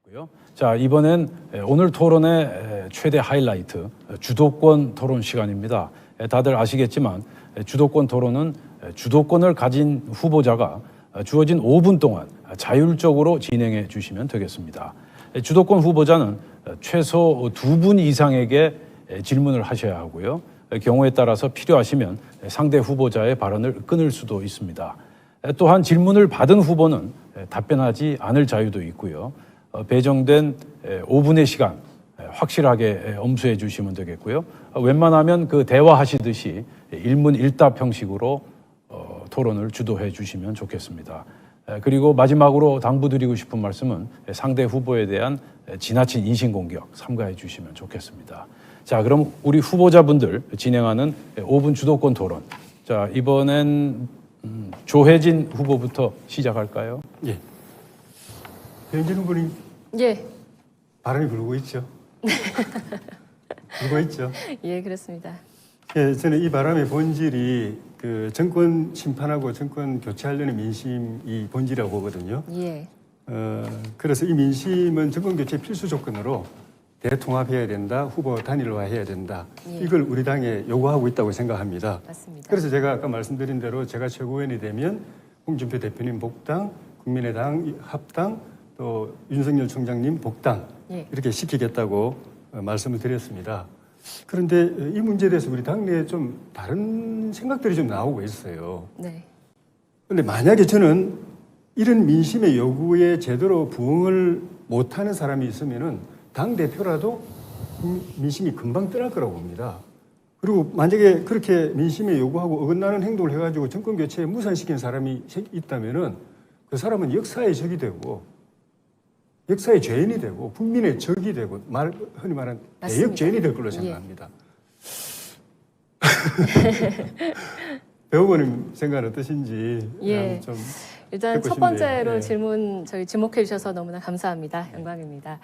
고요. 자, 이번엔 오늘 토론의 최대 하이라이트 주도권 토론 시간입니다. 다들 아시겠지만 주도권 토론은 주도권을 가진 후보자가 주어진 5분 동안 자율적으로 진행해 주시면 되겠습니다. 주도권 후보자는 최소 2분 이상에게 질문을 하셔야 하고요. 경우에 따라서 필요하시면 상대 후보자의 발언을 끊을 수도 있습니다. 또한 질문을 받은 후보는 답변하지 않을 자유도 있고요. 배정된 5분의 시간 확실하게 엄수해 주시면 되겠고요. 웬만하면 그 대화하시듯이 일문일답 형식으로 토론을 주도해 주시면 좋겠습니다. 그리고 마지막으로 당부드리고 싶은 말씀은 상대 후보에 대한 지나친 인신공격 삼가해 주시면 좋겠습니다. 자, 그럼 우리 후보자분들 진행하는 5분 주도권 토론. 자, 이번엔 조혜진 후보부터 시작할까요? 예. 배현진 후보님. 예. 바람이 불고 있죠. 불고 있죠. 예, 그렇습니다. 예, 저는 이 바람의 본질이 그 정권 심판하고 정권 교체하려는 민심이 본질이라고 보거든요. 예. 그래서 이 민심은 정권 교체 필수 조건으로 대통합해야 된다, 후보 단일화해야 된다. 예. 이걸 우리 당에 요구하고 있다고 생각합니다. 맞습니다. 그래서 제가 아까 말씀드린 대로 제가 최고위원이 되면 홍준표 대표님 복당, 국민의당 합당, 또 윤석열 총장님 복당 예. 이렇게 시키겠다고 말씀을 드렸습니다. 그런데 이 문제에 대해서 우리 당내에 좀 다른 생각들이 좀 나오고 있어요. 네. 그런데 만약에 저는 이런 민심의 요구에 제대로 부응을 못하는 사람이 있으면은 당 대표라도 민심이 금방 떠날 거라고 봅니다. 그리고 만약에 그렇게 민심에 요구하고 어긋나는 행동을 해가지고 정권 교체에 무산시킨 사람이 있다면은 그 사람은 역사의 적이 되고 역사의 죄인이 되고 국민의 적이 되고 흔히 말하는 대역 죄인이 될 걸로 생각합니다. 예. 배 후보님 생각은 어떠신지 예. 좀 일단 듣고 첫 번째로 싶네요. 예. 질문 지목해 주셔서 너무나 감사합니다. 영광입니다.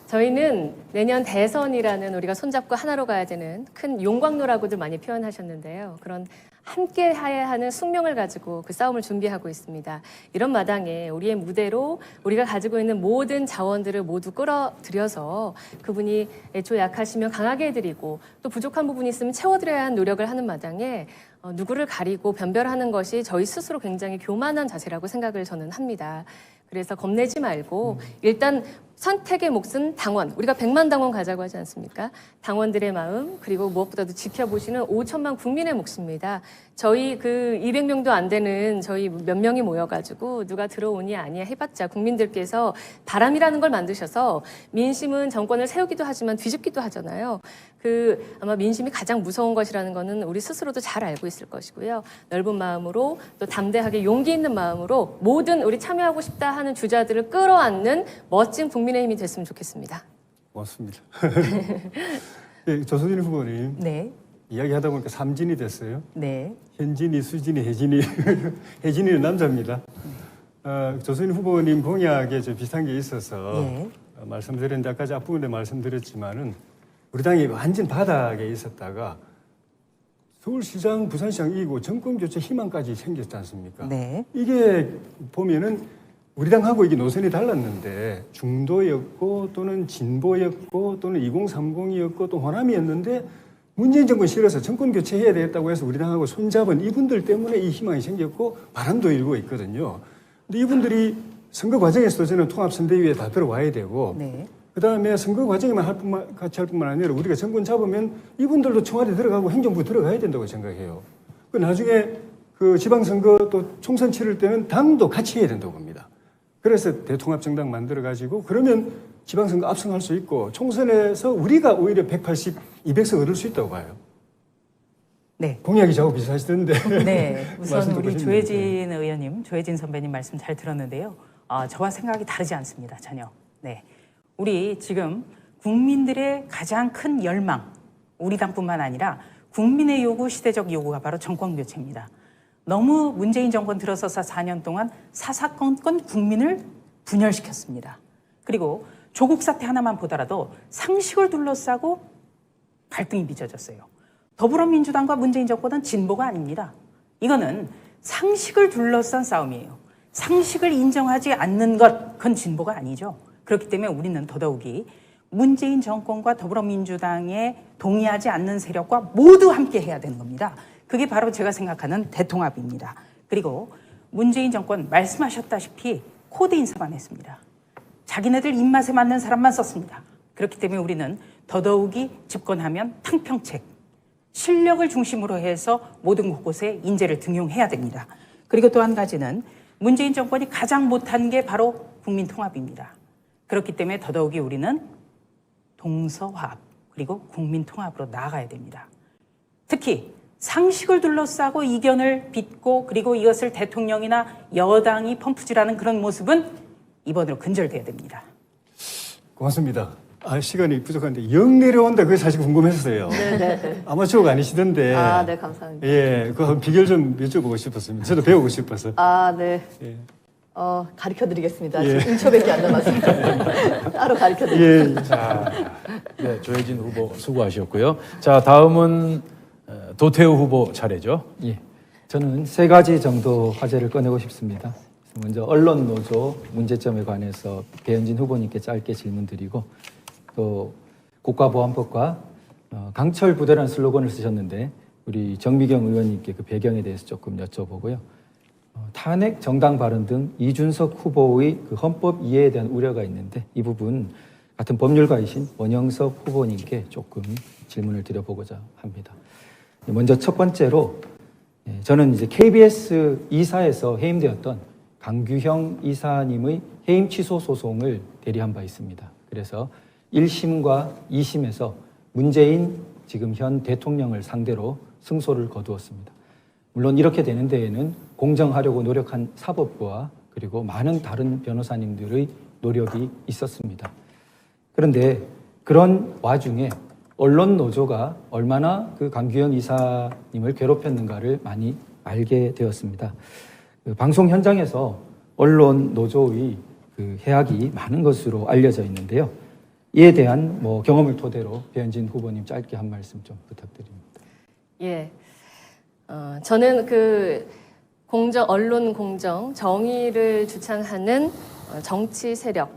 저희는 내년 대선이라는 우리가 손잡고 하나로 가야 되는 큰 용광로라고들 많이 표현하셨는데요. 그런 함께 해야 하는 숙명을 가지고 그 싸움을 준비하고 있습니다. 이런 마당에 우리의 무대로 우리가 가지고 있는 모든 자원들을 모두 끌어들여서 그분이 애초 약하시면 강하게 해드리고 또 부족한 부분이 있으면 채워드려야 하는 노력을 하는 마당에 누구를 가리고 변별하는 것이 저희 스스로 굉장히 교만한 자세라고 생각을 저는 합니다. 그래서 겁내지 말고 일단 선택의 몫은 당원, 우리가 100만 당원 가자고 하지 않습니까? 당원들의 마음, 그리고 무엇보다도 지켜보시는 5천만 국민의 몫입니다. 저희 그 200명도 안 되는 저희 몇 명이 모여가지고 누가 들어오니 아니야 해봤자 국민들께서 바람이라는 걸 만드셔서 민심은 정권을 세우기도 하지만 뒤집기도 하잖아요. 아마 민심이 가장 무서운 것이라는 거는 우리 스스로도 잘 알고 있을 것이고요. 넓은 마음으로 또 담대하게 용기 있는 마음으로 모든 우리 참여하고 싶다 하는 주자들을 끌어안는 멋진 국민의힘이 됐으면 좋겠습니다. 고맙습니다. 네, 조선진 후보님. 네. 이야기하다 보니까 삼진이 됐어요. 네. 현진이, 수진이, 혜진이. 혜진이는 남자입니다. 조선진 후보님 공약에 좀 비슷한 게 있어서 예. 말씀드렸는데 아까 앞부분에 말씀드렸지만은 우리 당이 완전 바닥에 있었다가 서울시장, 부산시장 이기고 정권교체 희망까지 생겼지 않습니까? 네. 이게 보면은 우리 당하고 이게 노선이 달랐는데 중도였고 또는 진보였고 또는 2030이었고 또 호남이었는데 문재인 정권 실어서 정권 교체해야 되겠다고 해서 우리 당하고 손잡은 이분들 때문에 이 희망이 생겼고 바람도 일고 있거든요. 근데 이분들이 선거 과정에서도 저는 통합선대위에 다 들어와야 되고 네. 그다음에 선거 과정에만 같이 할 뿐만 아니라 우리가 정권 잡으면 이분들도 청와대 들어가고 행정부 들어가야 된다고 생각해요. 그 나중에 그 지방선거 또 총선 치를 때는 당도 같이 해야 된다고 봅니다. 그래서 대통합정당 만들어가지고 그러면 지방선거 압승할 수 있고 총선에서 우리가 오히려 180, 200석 얻을 수 있다고 봐요. 네. 공약이 저하고 비슷하시던데. 네. 우선 말씀 듣고 우리 싶네요. 조혜진 의원님, 조혜진 선배님 말씀 잘 들었는데요. 저와 생각이 다르지 않습니다. 전혀. 네. 우리 지금 국민들의 가장 큰 열망, 우리 당뿐만 아니라 국민의 요구, 시대적 요구가 바로 정권 교체입니다. 너무 문재인 정권 들어서서 4년 동안 사사건건 국민을 분열시켰습니다. 그리고 조국 사태 하나만 보더라도 상식을 둘러싸고 갈등이 빚어졌어요. 더불어민주당과 문재인 정권은 진보가 아닙니다. 이거는 상식을 둘러싼 싸움이에요. 상식을 인정하지 않는 것, 그건 진보가 아니죠. 그렇기 때문에 우리는 더더욱이 문재인 정권과 더불어민주당에 동의하지 않는 세력과 모두 함께 해야 되는 겁니다. 그게 바로 제가 생각하는 대통합입니다. 그리고 문재인 정권 말씀하셨다시피 코드 인사만 했습니다. 자기네들 입맛에 맞는 사람만 썼습니다. 그렇기 때문에 우리는 더더욱이 집권하면 탕평책, 실력을 중심으로 해서 모든 곳곳에 인재를 등용해야 됩니다. 그리고 또 한 가지는 문재인 정권이 가장 못한 게 바로 국민통합입니다. 그렇기 때문에 더더욱이 우리는 동서화합 그리고 국민통합으로 나아가야 됩니다. 특히 상식을 둘러싸고 이견을 빚고 그리고 이것을 대통령이나 여당이 펌프질하는 그런 모습은 이번으로 근절돼야 됩니다. 고맙습니다. 시간이 부족한데 영 내려온다 그게 사실 궁금했어요. 네네. 아마추어가 아니시던데. 네, 감사합니다. 예, 그 비결 좀 여쭤보고 싶었습니다. 저도 배우고 싶어서. 네. 예. 가르쳐 드리겠습니다. 예. 지금 1초밖에 안 남았습니다. 따로 가르쳐 드리겠습니다. 예. 자, 네, 조혜진 후보 수고하셨고요. 자, 다음은 도태우 후보 차례죠. 예, 저는 세 가지 정도 화제를 꺼내고 싶습니다. 먼저 언론 노조 문제점에 관해서 배현진 후보님께 짧게 질문드리고 또 국가보안법과 강철 부대라는 슬로건을 쓰셨는데 우리 정미경 의원님께 그 배경에 대해서 조금 여쭤보고요. 탄핵, 정당 발언 등 이준석 후보의 그 헌법 이해에 대한 우려가 있는데 이 부분 같은 법률가이신 원영석 후보님께 조금 질문을 드려보고자 합니다. 먼저 첫 번째로 저는 이제 KBS 이사에서 해임되었던 강규형 이사님의 해임 취소 소송을 대리한 바 있습니다. 그래서 1심과 2심에서 문재인 지금 현 대통령을 상대로 승소를 거두었습니다. 물론 이렇게 되는 데에는 공정하려고 노력한 사법부와 그리고 많은 다른 변호사님들의 노력이 있었습니다. 그런데 그런 와중에 언론 노조가 얼마나 그 강규현 이사님을 괴롭혔는가를 많이 알게 되었습니다. 그 방송 현장에서 언론 노조의 그 해악이 많은 것으로 알려져 있는데요. 이에 대한 경험을 토대로 배현진 후보님 짧게 한 말씀 좀 부탁드립니다. 예. 저는 그 언론 공정, 정의를 주창하는 정치 세력,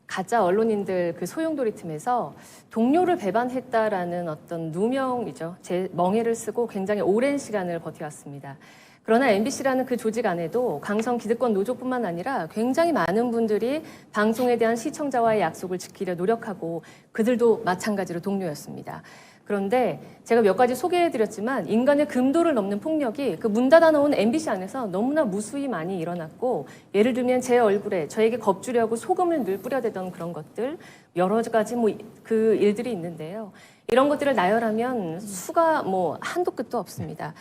가짜 언론인들 그 소용돌이 틈에서 동료를 배반했다라는 어떤 누명이죠. 제 멍해를 쓰고 굉장히 오랜 시간을 버텨왔습니다. 그러나 MBC라는 그 조직 안에도 강성 기득권 노조뿐만 아니라 굉장히 많은 분들이 방송에 대한 시청자와의 약속을 지키려 노력하고 그들도 마찬가지로 동료였습니다. 그런데 제가 몇 가지 소개해드렸지만 인간의 금도를 넘는 폭력이 그 문 닫아놓은 MBC 안에서 너무나 무수히 많이 일어났고 예를 들면 제 얼굴에 저에게 겁주려고 소금을 늘 뿌려대던 그런 것들 여러 가지 그 일들이 있는데요. 이런 것들을 나열하면 수가 한도 끝도 없습니다.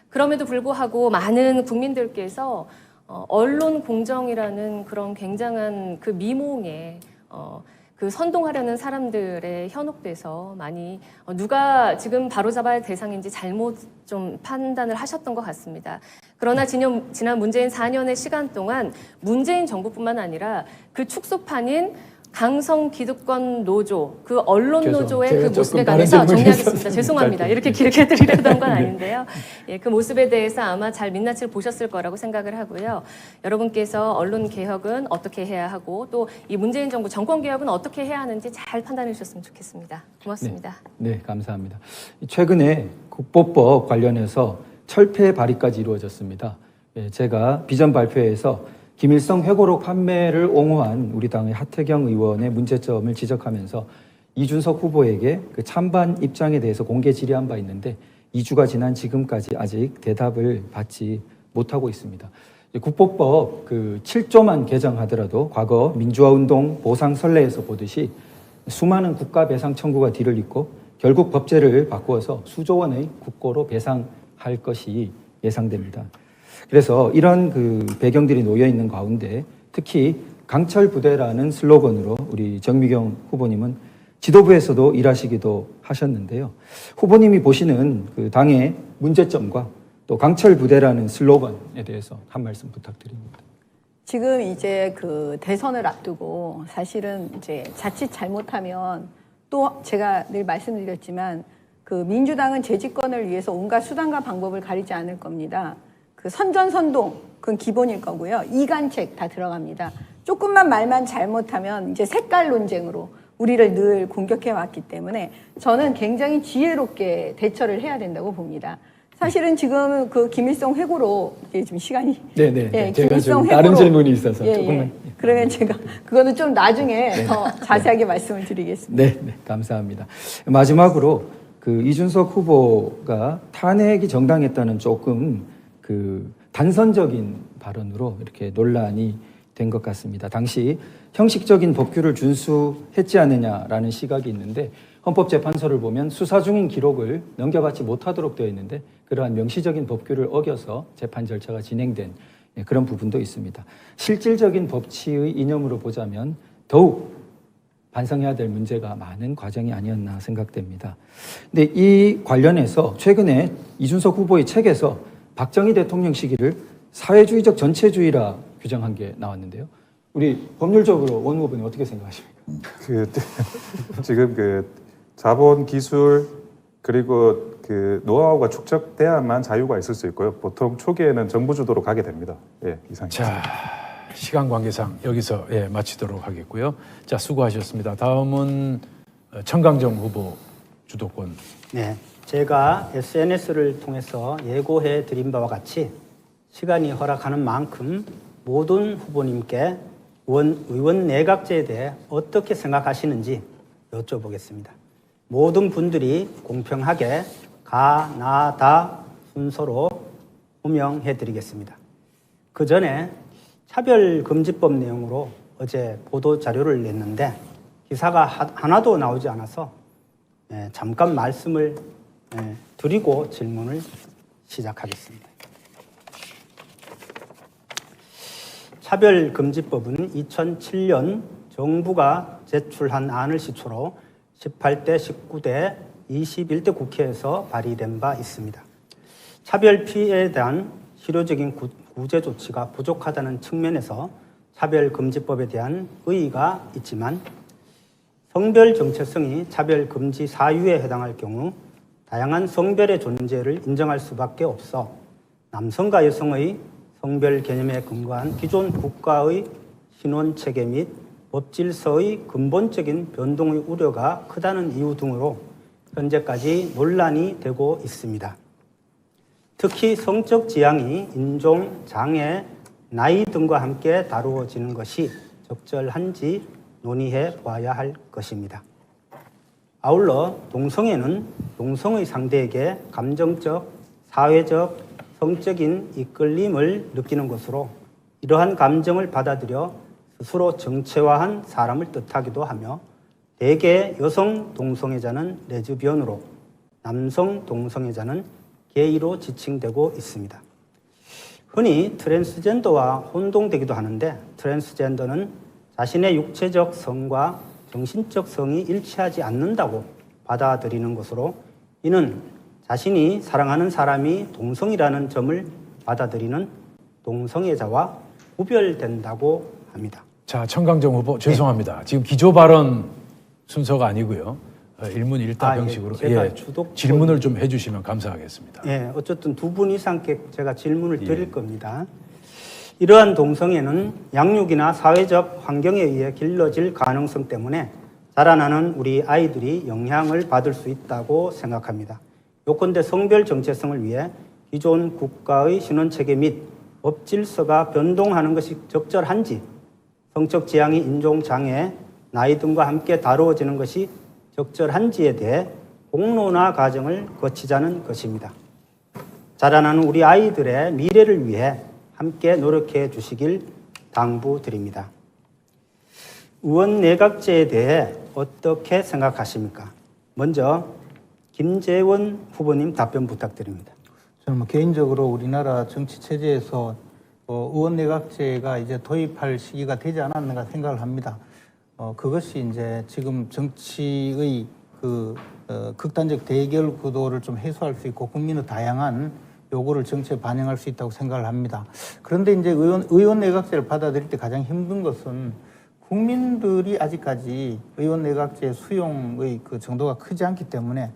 그럼에도 불구하고 많은 국민들께서 언론 공정이라는 그런 굉장한 그 미몽에 그 선동하려는 사람들의 현혹돼서 많이 누가 지금 바로잡아야 할 대상인지 잘못 좀 판단을 하셨던 것 같습니다. 그러나 지난 문재인 4년의 시간 동안 문재인 정부뿐만 아니라 그 축소판인 강성 기득권 노조, 그 언론 노조의 그 모습에 관해서 정리하겠습니다. 죄송합니다. 이렇게 길게 해드리려던 건 아닌데요. 예, 그 모습에 대해서 아마 잘 민낯을 보셨을 거라고 생각을 하고요. 여러분께서 언론 개혁은 어떻게 해야 하고 또 이 문재인 정부 정권 개혁은 어떻게 해야 하는지 잘 판단해 주셨으면 좋겠습니다. 고맙습니다. 네, 감사합니다. 최근에 국보법 관련해서 철폐 발의까지 이루어졌습니다. 제가 비전 발표에서 김일성 회고록 판매를 옹호한 우리 당의 하태경 의원의 문제점을 지적하면서 이준석 후보에게 그 찬반 입장에 대해서 공개 질의한 바 있는데 2주가 지난 지금까지 아직 대답을 받지 못하고 있습니다. 국보법 그 7조만 개정하더라도 과거 민주화운동 보상선례에서 보듯이 수많은 국가 배상 청구가 뒤를 잇고 결국 법제를 바꾸어서 수조 원의 국고로 배상할 것이 예상됩니다. 그래서 이런 그 배경들이 놓여 있는 가운데 특히 강철 부대라는 슬로건으로 우리 정미경 후보님은 지도부에서도 일하시기도 하셨는데요. 후보님이 보시는 그 당의 문제점과 또 강철 부대라는 슬로건에 대해서 한 말씀 부탁드립니다. 지금 이제 그 대선을 앞두고 사실은 이제 자칫 잘못하면 또 제가 늘 말씀드렸지만 그 민주당은 재집권을 위해서 온갖 수단과 방법을 가리지 않을 겁니다. 그 선전선동 그건 기본일 거고요. 이간책 다 들어갑니다. 조금만 말만 잘못하면 이제 색깔 논쟁으로 우리를 늘 공격해 왔기 때문에 저는 굉장히 지혜롭게 대처를 해야 된다고 봅니다. 사실은 지금 그 김일성 회고로 이게 좀 시간이 네네. 예, 제가 좀 김일성 다른 회고로- 질문이 있어서 예, 조금만. 예. 그러면 제가 그거는 좀 나중에 더 자세하게 말씀을 드리겠습니다. 네, 네, 감사합니다. 마지막으로 그 이준석 후보가 탄핵이 정당했다는 조금 그 단선적인 발언으로 이렇게 논란이 된 것 같습니다. 당시 형식적인 법규를 준수했지 않느냐라는 시각이 있는데 헌법재판소를 보면 수사 중인 기록을 넘겨받지 못하도록 되어 있는데 그러한 명시적인 법규를 어겨서 재판 절차가 진행된 그런 부분도 있습니다. 실질적인 법치의 이념으로 보자면 더욱 반성해야 될 문제가 많은 과정이 아니었나 생각됩니다. 근데 이 관련해서 최근에 이준석 후보의 책에서 박정희 대통령 시기를 사회주의적 전체주의라 규정한 게 나왔는데요. 우리 법률적으로 원 후보님 어떻게 생각하십니까? 지금 그 자본 기술 그리고 그 노하우가 축적돼야만 자유가 있을 수 있고요. 보통 초기에는 정부 주도로 가게 됩니다. 예, 이상입니다. 자, 시간 관계상 여기서 마치도록 하겠고요. 자, 수고하셨습니다. 다음은 청강정 후보 주도권. 네, 제가 SNS를 통해서 예고해 드린 바와 같이 시간이 허락하는 만큼 모든 후보님께 의원 내각제에 대해 어떻게 생각하시는지 여쭤보겠습니다. 모든 분들이 공평하게 가, 나, 다 순서로 호명해 드리겠습니다. 그 전에 차별금지법 내용으로 어제 보도 자료를 냈는데 기사가 하나도 나오지 않아서 잠깐 말씀을 드리고 질문을 시작하겠습니다. 차별금지법은 2007년 정부가 제출한 안을 시초로 18대, 19대, 21대 국회에서 발의된 바 있습니다. 차별 피해에 대한 실효적인 구제 조치가 부족하다는 측면에서 차별금지법에 대한 의의가 있지만 성별 정체성이 차별금지 사유에 해당할 경우 다양한 성별의 존재를 인정할 수밖에 없어 남성과 여성의 성별 개념에 근거한 기존 국가의 신원체계 및 법질서의 근본적인 변동의 우려가 크다는 이유 등으로 현재까지 논란이 되고 있습니다. 특히 성적 지향이 인종, 장애, 나이 등과 함께 다루어지는 것이 적절한지 논의해 봐야 할 것입니다. 아울러 동성애는 동성의 상대에게 감정적, 사회적, 성적인 이끌림을 느끼는 것으로 이러한 감정을 받아들여 스스로 정체화한 사람을 뜻하기도 하며 대개 여성 동성애자는 레즈비언으로 남성 동성애자는 게이로 지칭되고 있습니다. 흔히 트랜스젠더와 혼동되기도 하는데 트랜스젠더는 자신의 육체적 성과 정신적 성이 일치하지 않는다고 받아들이는 것으로 이는 자신이 사랑하는 사람이 동성이라는 점을 받아들이는 동성애자와 구별된다고 합니다. 자, 청강정 후보 죄송합니다. 지금 기조 발언 순서가 아니고요. 일문일답 형식으로 제가 주도권- 질문을 좀 해주시면 감사하겠습니다. 예, 어쨌든 두 분 이상께 제가 질문을 드릴 겁니다. 이러한 동성애는 양육이나 사회적 환경에 의해 길러질 가능성 때문에 자라나는 우리 아이들이 영향을 받을 수 있다고 생각합니다. 요컨대 성별 정체성을 위해 기존 국가의 신원체계 및 법질서가 변동하는 것이 적절한지 성적 지향이 인종, 장애, 나이 등과 함께 다루어지는 것이 적절한지에 대해 공론화 과정을 거치자는 것입니다. 자라나는 우리 아이들의 미래를 위해 함께 노력해 주시길 당부드립니다. 의원 내각제에 대해 어떻게 생각하십니까? 먼저 김재원 후보님 답변 부탁드립니다. 저는 뭐 개인적으로 우리나라 정치 체제에서 의원 내각제가 이제 도입할 시기가 되지 않았는가 생각을 합니다. 그것이 이제 지금 정치의 극단적 대결 구도를 좀 해소할 수 있고 국민의 다양한 요구를 정치에 반영할 수 있다고 생각을 합니다. 그런데 이제 의원 내각제를 받아들일 때 가장 힘든 것은 국민들이 아직까지 의원 내각제 수용의 그 정도가 크지 않기 때문에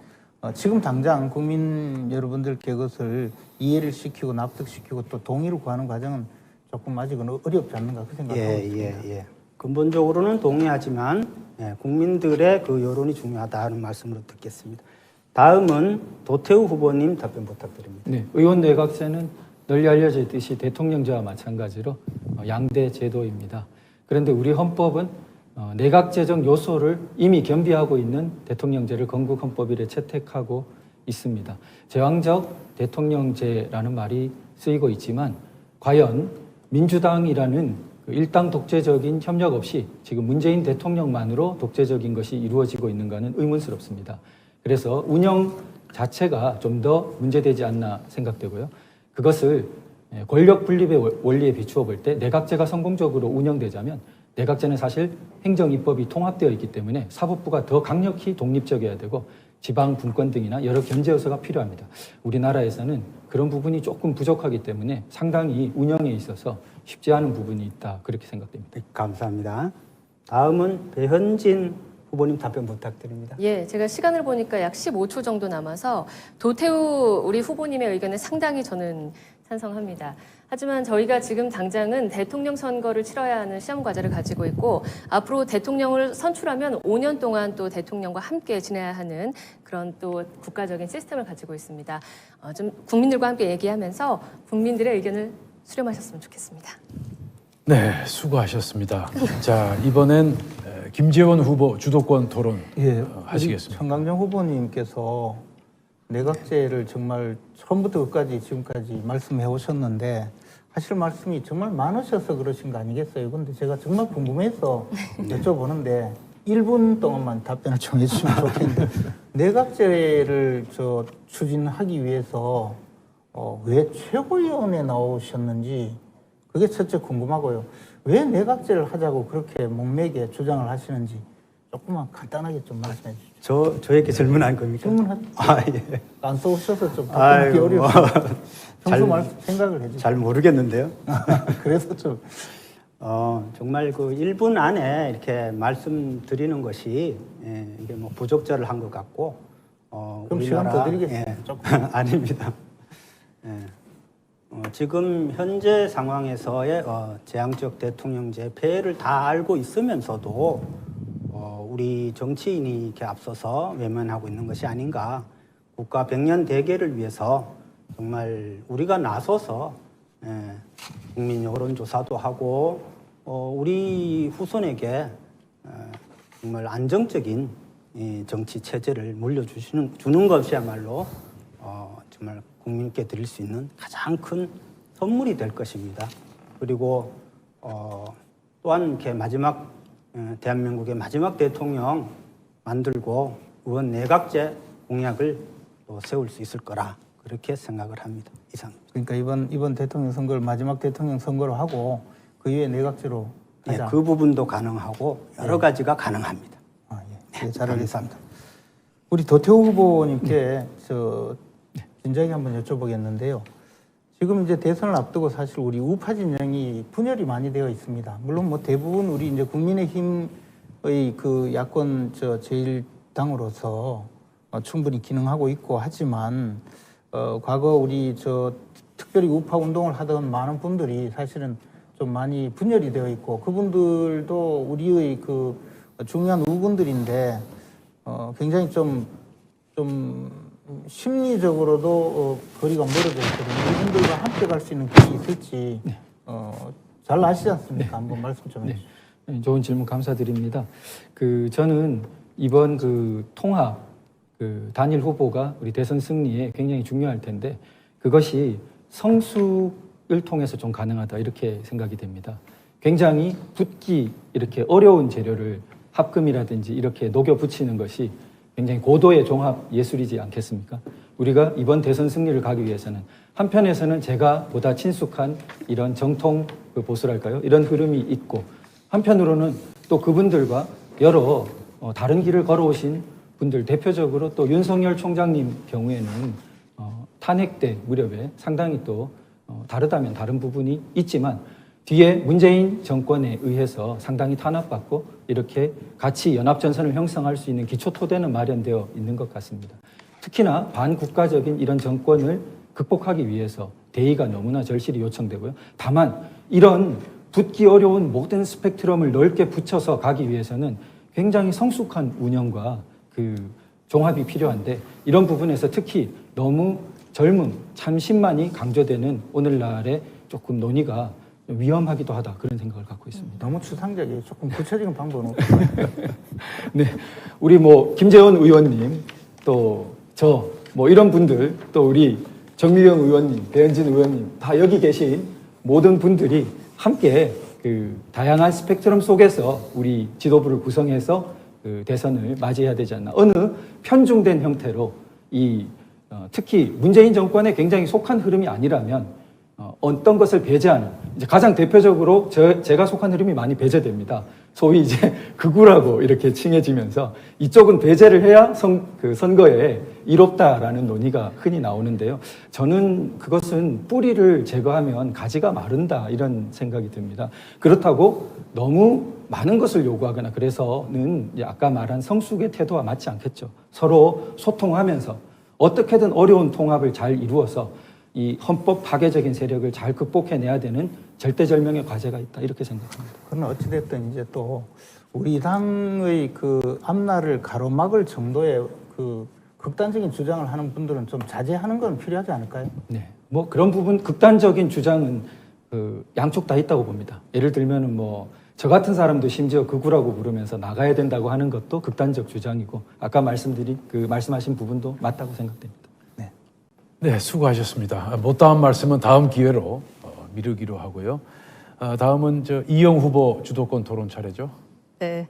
지금 당장 국민 여러분들께 그것을 이해를 시키고 납득시키고 또 동의를 구하는 과정은 조금 아직은 어렵지 않는가 그 생각하고 있습니다. 예. 근본적으로는 동의하지만 국민들의 그 여론이 중요하다는 말씀으로 듣겠습니다. 다음은 도태우 후보님 답변 부탁드립니다. 네, 의원 내각제는 널리 알려져 있듯이 대통령제와 마찬가지로 양대 제도입니다. 그런데 우리 헌법은 내각제적 요소를 이미 겸비하고 있는 대통령제를 건국 헌법 이래 채택하고 있습니다. 제왕적 대통령제라는 말이 쓰이고 있지만 과연 민주당이라는 그 일당 독재적인 협력 없이 지금 문재인 대통령만으로 독재적인 것이 이루어지고 있는가는 의문스럽습니다. 그래서 운영 자체가 좀 더 문제되지 않나 생각되고요. 그것을 권력 분립의 원리에 비추어 볼 때 내각제가 성공적으로 운영되자면 내각제는 사실 행정 입법이 통합되어 있기 때문에 사법부가 더 강력히 독립적이어야 되고 지방 분권 등이나 여러 견제 요소가 필요합니다. 우리나라에서는 그런 부분이 조금 부족하기 때문에 상당히 운영에 있어서 쉽지 않은 부분이 있다 그렇게 생각됩니다. 네, 감사합니다. 다음은 배현진 후보님 답변 부탁드립니다. 예, 제가 시간을 보니까 약 15초 정도 남아서 도태우 우리 후보님의 의견에 상당히 저는 찬성합니다. 하지만 저희가 지금 당장은 대통령 선거를 치러야 하는 시험 과제를 가지고 있고 앞으로 대통령을 선출하면 5년 동안 또 대통령과 함께 지내야 하는 그런 또 국가적인 시스템을 가지고 있습니다. 좀 국민들과 함께 얘기하면서 국민들의 의견을 수렴하셨으면 좋겠습니다. 네, 수고하셨습니다. 자, 이번엔 김재원 후보 주도권 토론 하시겠습니다. 청강정 후보님께서 내각제를 정말 처음부터 끝까지 지금까지 말씀해 오셨는데 하실 말씀이 정말 많으셔서 그러신 거 아니겠어요? 근데 제가 정말 궁금해서 여쭤보는데 1분 동안만 답변을 좀 해주시면 좋겠는데 내각제를 추진하기 위해서 왜 최고위원에 나오셨는지 그게 첫째 궁금하고요. 왜 내각제를 하자고 그렇게 목매게 주장을 하시는지 조금만 간단하게 좀 말씀해 주시죠. 저에게 질문한 겁니까? 질문하죠. 예. 안 써오셔서 좀 답변하기 어려워요. 평소 생각을 해주세요. 잘 모르겠는데요. 그래서 좀 정말 그 1분 안에 이렇게 말씀드리는 것이 이게 뭐 부적절을 한 것 같고 그럼 시간 더 드리겠습니다. 조금. 아닙니다. 지금 현재 상황에서의 제왕적 대통령제 폐해를 다 알고 있으면서도 우리 정치인이 이렇게 앞서서 외면하고 있는 것이 아닌가. 국가 100년 대계를 위해서 정말 우리가 나서서 국민 여론조사도 하고 우리 후손에게 정말 안정적인 정치 체제를 물려주는 것이야말로 정말 국민께 드릴 수 있는 가장 큰 선물이 될 것입니다. 그리고 또한 이렇게 대한민국의 마지막 대통령 만들고 의원 내각제 공약을 또 세울 수 있을 거라 그렇게 생각을 합니다. 이상입니다. 그러니까 이번 대통령 선거를 마지막 대통령 선거로 하고 그 이후에 내각제로 하자. 그 부분도 가능하고 여러 가지가 가능합니다. 예, 잘 알겠습니다. 우리 도태우 후보님께 진작에 한번 여쭤보겠는데요. 지금 이제 대선을 앞두고 사실 우리 우파 진영이 분열이 많이 되어 있습니다. 물론 뭐 대부분 우리 이제 국민의힘의 그 야권 제1당으로서 충분히 기능하고 있고 하지만 과거 우리 특별히 우파 운동을 하던 많은 분들이 사실은 좀 많이 분열이 되어 있고 그분들도 우리의 그 중요한 우분들인데 굉장히 좀 심리적으로도 거리가 멀어져 있거든요. 이분들과 함께 갈 수 있는 길이 있을지 잘 아시지 않습니까? 한번 말씀 좀 해주시죠. 네, 좋은 질문 감사드립니다. 저는 이번 통합 단일 후보가 우리 대선 승리에 굉장히 중요할 텐데 그것이 성숙을 통해서 좀 가능하다 이렇게 생각이 됩니다. 굉장히 붙기 이렇게 어려운 재료를 합금이라든지 이렇게 녹여 붙이는 것이 굉장히 고도의 종합 예술이지 않겠습니까? 우리가 이번 대선 승리를 가기 위해서는 한편에서는 제가 보다 친숙한 이런 정통 보수랄까요? 이런 흐름이 있고 한편으로는 또 그분들과 여러 다른 길을 걸어오신 분들 대표적으로 또 윤석열 총장님 경우에는 탄핵 때 무렵에 상당히 또 다르다면 다른 부분이 있지만 뒤에 문재인 정권에 의해서 상당히 탄압받고 이렇게 같이 연합전선을 형성할 수 있는 기초 토대는 마련되어 있는 것 같습니다. 특히나 반국가적인 이런 정권을 극복하기 위해서 대의가 너무나 절실히 요청되고요. 다만 이런 붙기 어려운 모든 스펙트럼을 넓게 붙여서 가기 위해서는 굉장히 성숙한 운영과 그 종합이 필요한데 이런 부분에서 특히 너무 젊음, 참신만이 강조되는 오늘날의 조금 논의가 위험하기도 하다 그런 생각을 갖고 있습니다. 너무 추상적이에요. 조금 구체적인 방법은 없을까요? 네, 우리 뭐 김재원 의원님 또 저 뭐 이런 분들 또 우리 정미경 의원님, 배현진 의원님 다 여기 계신 모든 분들이 함께 그 다양한 스펙트럼 속에서 우리 지도부를 구성해서 그 대선을 맞이해야 되지 않나. 어느 편중된 형태로 이 특히 문재인 정권에 굉장히 속한 흐름이 아니라면 어떤 것을 배제하는 이제 가장 대표적으로 제가 속한 흐름이 많이 배제됩니다. 소위 이제 극우라고 이렇게 칭해지면서 이쪽은 배제를 해야 그 선거에 이롭다라는 논의가 흔히 나오는데요. 저는 그것은 뿌리를 제거하면 가지가 마른다 이런 생각이 듭니다. 그렇다고 너무 많은 것을 요구하거나 그래서는 아까 말한 성숙의 태도와 맞지 않겠죠. 서로 소통하면서 어떻게든 어려운 통합을 잘 이루어서 이 헌법 파괴적인 세력을 잘 극복해내야 되는 절대절명의 과제가 있다 이렇게 생각합니다. 그러나 어찌됐든 이제 또 우리 당의 그 앞날을 가로막을 정도의 그 극단적인 주장을 하는 분들은 좀 자제하는 건 필요하지 않을까요? 네, 뭐 그런 부분 극단적인 주장은 그 양쪽 다 있다고 봅니다. 예를 들면은 뭐 저 같은 사람도 심지어 극우라고 부르면서 나가야 된다고 하는 것도 극단적 주장이고 아까 말씀하신 부분도 맞다고 생각됩니다. 네. 네, 수고하셨습니다. 못다한 말씀은 다음 기회로 미루기로 하고요. 다음은 이영 후보 주도권 토론 차례죠. 네,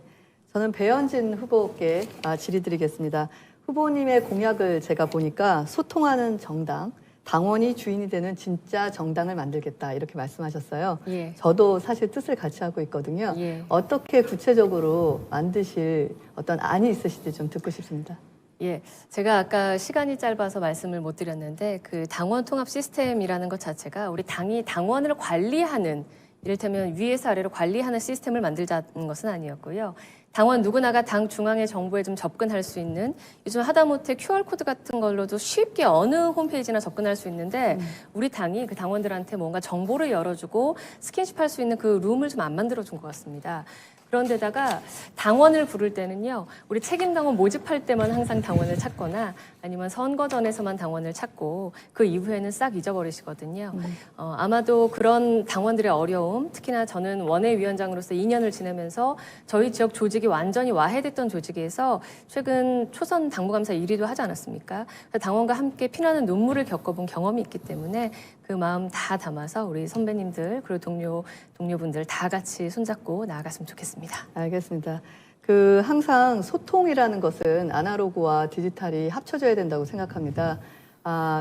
저는 배현진 후보께 질의드리겠습니다. 후보님의 공약을 제가 보니까 소통하는 정당, 당원이 주인이 되는 진짜 정당을 만들겠다 이렇게 말씀하셨어요. 예. 저도 사실 뜻을 같이 하고 있거든요. 예. 어떻게 구체적으로 만드실 어떤 안이 있으실지 좀 듣고 싶습니다. 예, 제가 아까 시간이 짧아서 말씀을 못 드렸는데 그 당원 통합 시스템이라는 것 자체가 우리 당이 당원을 관리하는 이를테면 위에서 아래로 관리하는 시스템을 만들자는 것은 아니었고요. 당원 누구나가 당 중앙의 정보에 좀 접근할 수 있는 요즘 하다못해 QR코드 같은 걸로도 쉽게 어느 홈페이지나 접근할 수 있는데 우리 당이 그 당원들한테 뭔가 정보를 열어주고 스킨십할 수 있는 그 룸을 좀 안 만들어준 것 같습니다. 그런데다가 당원을 부를 때는요, 우리 책임당원 모집할 때만 항상 당원을 찾거나 아니면 선거 전에서만 당원을 찾고 그 이후에는 싹 잊어버리시거든요. 아마도 그런 당원들의 어려움, 특히나 저는 원외위원장으로서 2년을 지내면서 저희 지역 조직이 완전히 와해됐던 조직에서 최근 초선 당무감사 1위도 하지 않았습니까? 당원과 함께 피나는 눈물을 겪어본 경험이 있기 때문에 그 마음 다 담아서 우리 선배님들 그리고 동료분들 다 같이 손잡고 나아갔으면 좋겠습니다. 알겠습니다. 항상 소통이라는 것은 아날로그와 디지털이 합쳐져야 된다고 생각합니다.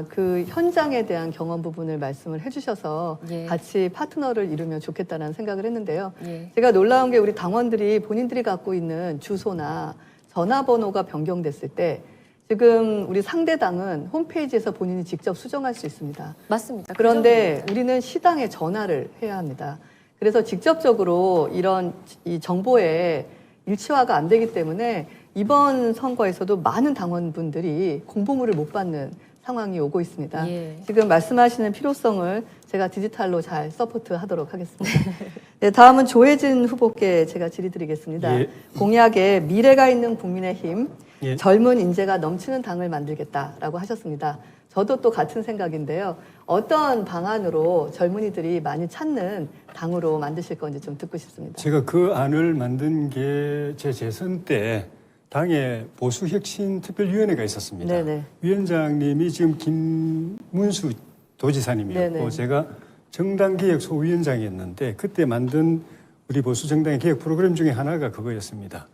그 현장에 대한 경험 부분을 말씀을 해주셔서 예. 같이 파트너를 이루면 좋겠다는 생각을 했는데요. 예. 제가 놀라운 게 우리 당원들이 본인들이 갖고 있는 주소나 전화번호가 변경됐을 때 지금 우리 상대당은 홈페이지에서 본인이 직접 수정할 수 있습니다. 맞습니다. 그런데 우리는 시당에 전화를 해야 합니다. 그래서 직접적으로 이런 이 정보에 일치화가 안 되기 때문에 이번 선거에서도 많은 당원분들이 공보물을 못 받는 상황이 오고 있습니다. 예. 지금 말씀하시는 필요성을 제가 디지털로 잘 서포트하도록 하겠습니다. 네, 다음은 조혜진 후보께 제가 질의드리겠습니다. 예. 공약에 미래가 있는 국민의힘, 예. 젊은 인재가 넘치는 당을 만들겠다라고 하셨습니다. 저도 또 같은 생각인데요. 어떤 방안으로 젊은이들이 많이 찾는 당으로 만드실 건지 좀 듣고 싶습니다. 제가 그 안을 만든 게 제 재선 때 당의 보수혁신특별위원회가 있었습니다. 네네. 위원장님이 지금 김문수 도지사님이었고 네네. 제가 정당개혁 소위원장이었는데 그때 만든 우리 보수 정당의 개혁 프로그램 중에 하나가 그거였습니다.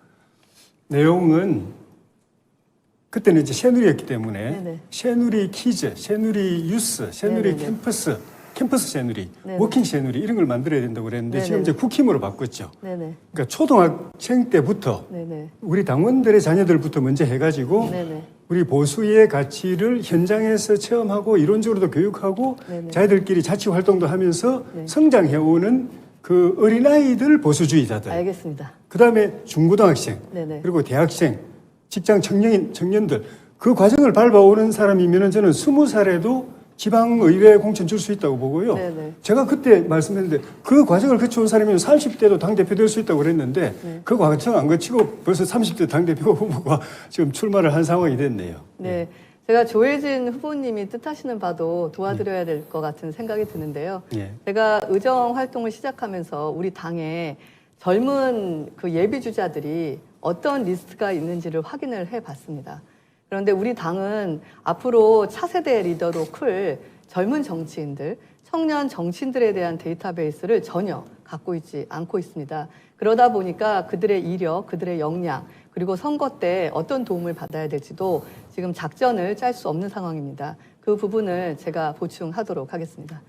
내용은 그때는 이제 새누리였기 때문에 네네. 새누리 퀴즈, 새누리 유스, 새누리 네네네. 캠퍼스 새누리, 네네. 워킹 새누리 이런 걸 만들어야 된다고 그랬는데 네네. 지금 이제 국힘으로 바꿨죠. 네네. 그러니까 초등학생 때부터 네네. 우리 당원들의 자녀들부터 먼저 해가지고 네네. 우리 보수의 가치를 현장에서 체험하고 이론적으로도 교육하고 네네. 자기들끼리 자치 활동도 하면서 네. 성장해오는 그 어린아이들 보수주의자들. 알겠습니다. 그다음에 중고등학생 네네. 그리고 대학생, 직장 청년들 그 과정을 밟아오는 사람이면은 저는 20살에도 지방의회 공천 줄 수 있다고 보고요. 네네. 제가 그때 말씀했는데 그 과정을 거쳐온 사람이면 30대도 당대표 될 수 있다고 그랬는데 그 과정 안 거치고 벌써 30대 당대표 후보가 지금 출마를 한 상황이 됐네요. 네. 제가 조혜진 후보님이 뜻하시는 바도 도와드려야 될 것 같은 생각이 드는데요. 예. 제가 의정 활동을 시작하면서 우리 당에 젊은 그 예비 주자들이 어떤 리스트가 있는지를 확인을 해 봤습니다. 그런데 우리 당은 앞으로 차세대 리더로 클 젊은 정치인들, 청년 정치인들에 대한 데이터베이스를 전혀 갖고 있지 않고 있습니다. 그러다 보니까 그들의 이력, 그들의 역량, 그리고 선거 때 어떤 도움을 받아야 될지도 지금 작전을 짤 수 없는 상황입니다. 그 부분을 제가 보충하도록 하겠습니다.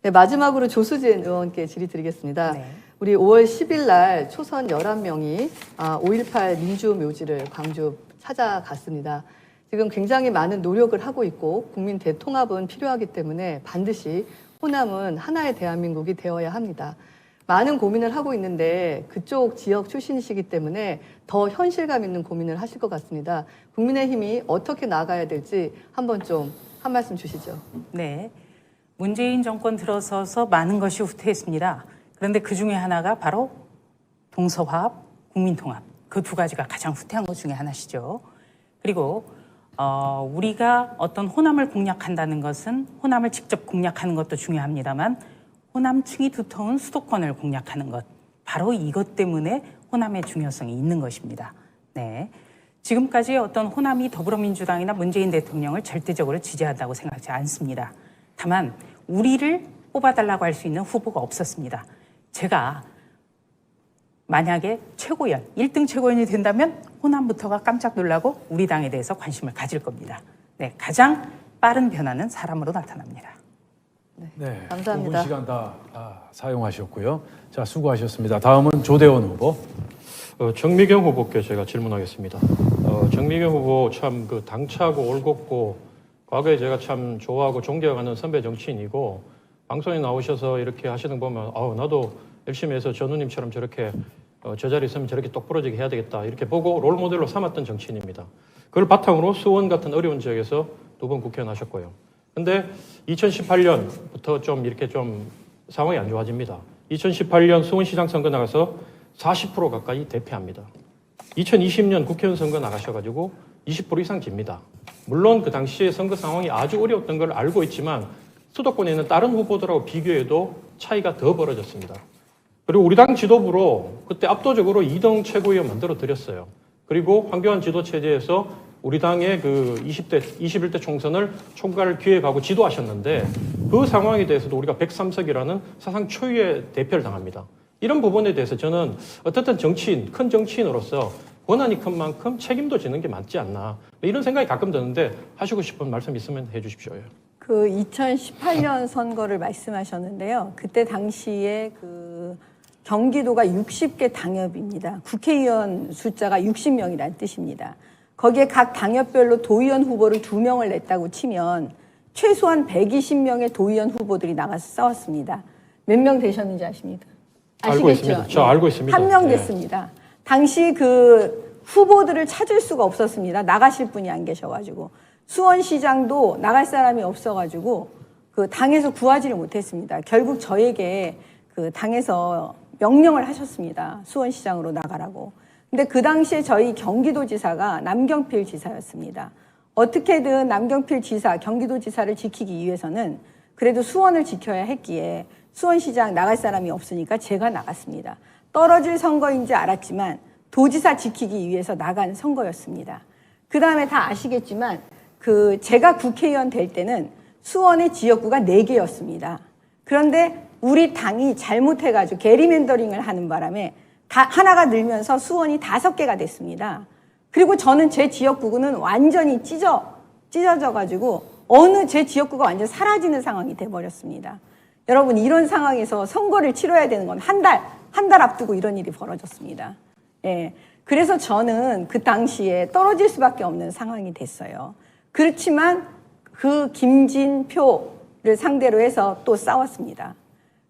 네, 마지막으로 조수진 의원께 질의드리겠습니다. 네. 우리 5월 10일 날 초선 11명이 5.18 민주묘지를 광주 찾아갔습니다. 지금 굉장히 많은 노력을 하고 있고 국민 대통합은 필요하기 때문에 반드시 호남은 하나의 대한민국이 되어야 합니다. 많은 고민을 하고 있는데 그쪽 지역 출신이시기 때문에 더 현실감 있는 고민을 하실 것 같습니다. 국민의힘이 어떻게 나가야 될지 한번 좀 한 말씀 주시죠. 네. 문재인 정권 들어서서 많은 것이 후퇴했습니다. 그런데 그 중에 하나가 바로 동서화합, 국민통합. 그 두 가지가 가장 후퇴한 것 중에 하나시죠. 그리고 우리가 어떤 호남을 공략한다는 것은 호남을 직접 공략하는 것도 중요합니다만 호남층이 두터운 수도권을 공략하는 것. 바로 이것 때문에 호남의 중요성이 있는 것입니다. 네. 지금까지 어떤 호남이 더불어민주당이나 문재인 대통령을 절대적으로 지지한다고 생각하지 않습니다. 다만 우리를 뽑아달라고 할 수 있는 후보가 없었습니다. 제가 만약에 최고위원, 1등 최고위원이 된다면 호남부터가 깜짝 놀라고 우리 당에 대해서 관심을 가질 겁니다. 네, 가장 빠른 변화는 사람으로 나타납니다. 네, 감사합니다. 5분 시간 다 사용하셨고요. 자, 수고하셨습니다. 다음은 조대원 후보. 정미경 후보께 제가 질문하겠습니다. 정미경 후보 참 그 당차고 올곧고 과거에 제가 참 좋아하고 존경하는 선배 정치인이고 방송에 나오셔서 이렇게 하시는 거 보면 나도 열심히 해서 저 누님처럼 저렇게 저 자리에 있으면 저렇게 똑부러지게 해야 되겠다 이렇게 보고 롤모델로 삼았던 정치인입니다. 그걸 바탕으로 수원 같은 어려운 지역에서 2번 국회의원 하셨고요. 근데 2018년부터 좀 이렇게 좀 상황이 안 좋아집니다. 2018년 수원시장 선거 나가서 40% 가까이 대패합니다. 2020년 국회의원 선거 나가셔가지고 20% 이상 집니다. 물론 그 당시에 선거 상황이 아주 어려웠던 걸 알고 있지만 수도권에 있는 다른 후보들하고 비교해도 차이가 더 벌어졌습니다. 그리고 우리 당 지도부로 그때 압도적으로 2등 최고위원 만들어 드렸어요. 그리고 황교안 지도 체제에서 우리 당의 그 21대 총선을 총괄 기획하고 지도하셨는데 그 상황에 대해서도 우리가 103석이라는 사상 초유의 대패를 당합니다. 이런 부분에 대해서 저는 어떻든 정치인, 큰 정치인으로서 권한이 큰 만큼 책임도 지는 게 맞지 않나 이런 생각이 가끔 드는데 하시고 싶은 말씀 있으면 해 주십시오. 그 2018년 선거를 말씀하셨는데요. 그때 당시에 그 경기도가 60개 당협입니다. 국회의원 숫자가 60명이라는 뜻입니다. 거기에 각 당협별로 도의원 후보를 2명을 냈다고 치면 최소한 120명의 도의원 후보들이 나가서 싸웠습니다. 몇 명 되셨는지 아십니까? 알고 있습니다. 저 알고 있습니다. 1명 됐습니다. 당시 그 후보들을 찾을 수가 없었습니다. 나가실 분이 안 계셔가지고. 수원시장도 나갈 사람이 없어가지고 그 당에서 구하지를 못했습니다. 결국 저에게 그 당에서 명령을 하셨습니다. 수원시장으로 나가라고. 근데 그 당시에 저희 경기도지사가 남경필 지사였습니다. 어떻게든 남경필 지사, 경기도지사를 지키기 위해서는 그래도 수원을 지켜야 했기에 수원시장 나갈 사람이 없으니까 제가 나갔습니다. 떨어질 선거인지 알았지만 도지사 지키기 위해서 나간 선거였습니다. 그 다음에 다 아시겠지만 그 제가 국회의원 될 때는 수원의 지역구가 4개였습니다. 그런데 우리 당이 잘못해가지고 게리맨더링을 하는 바람에 하나가 늘면서 수원이 5개가 됐습니다. 그리고 저는 제 지역구는 완전히 찢어져가지고 어느 제 지역구가 완전 사라지는 상황이 돼버렸습니다. 여러분 이런 상황에서 선거를 치러야 되는 건 한 달 앞두고 이런 일이 벌어졌습니다. 예. 그래서 저는 그 당시에 떨어질 수밖에 없는 상황이 됐어요. 그렇지만 그 김진표를 상대로 해서 또 싸웠습니다.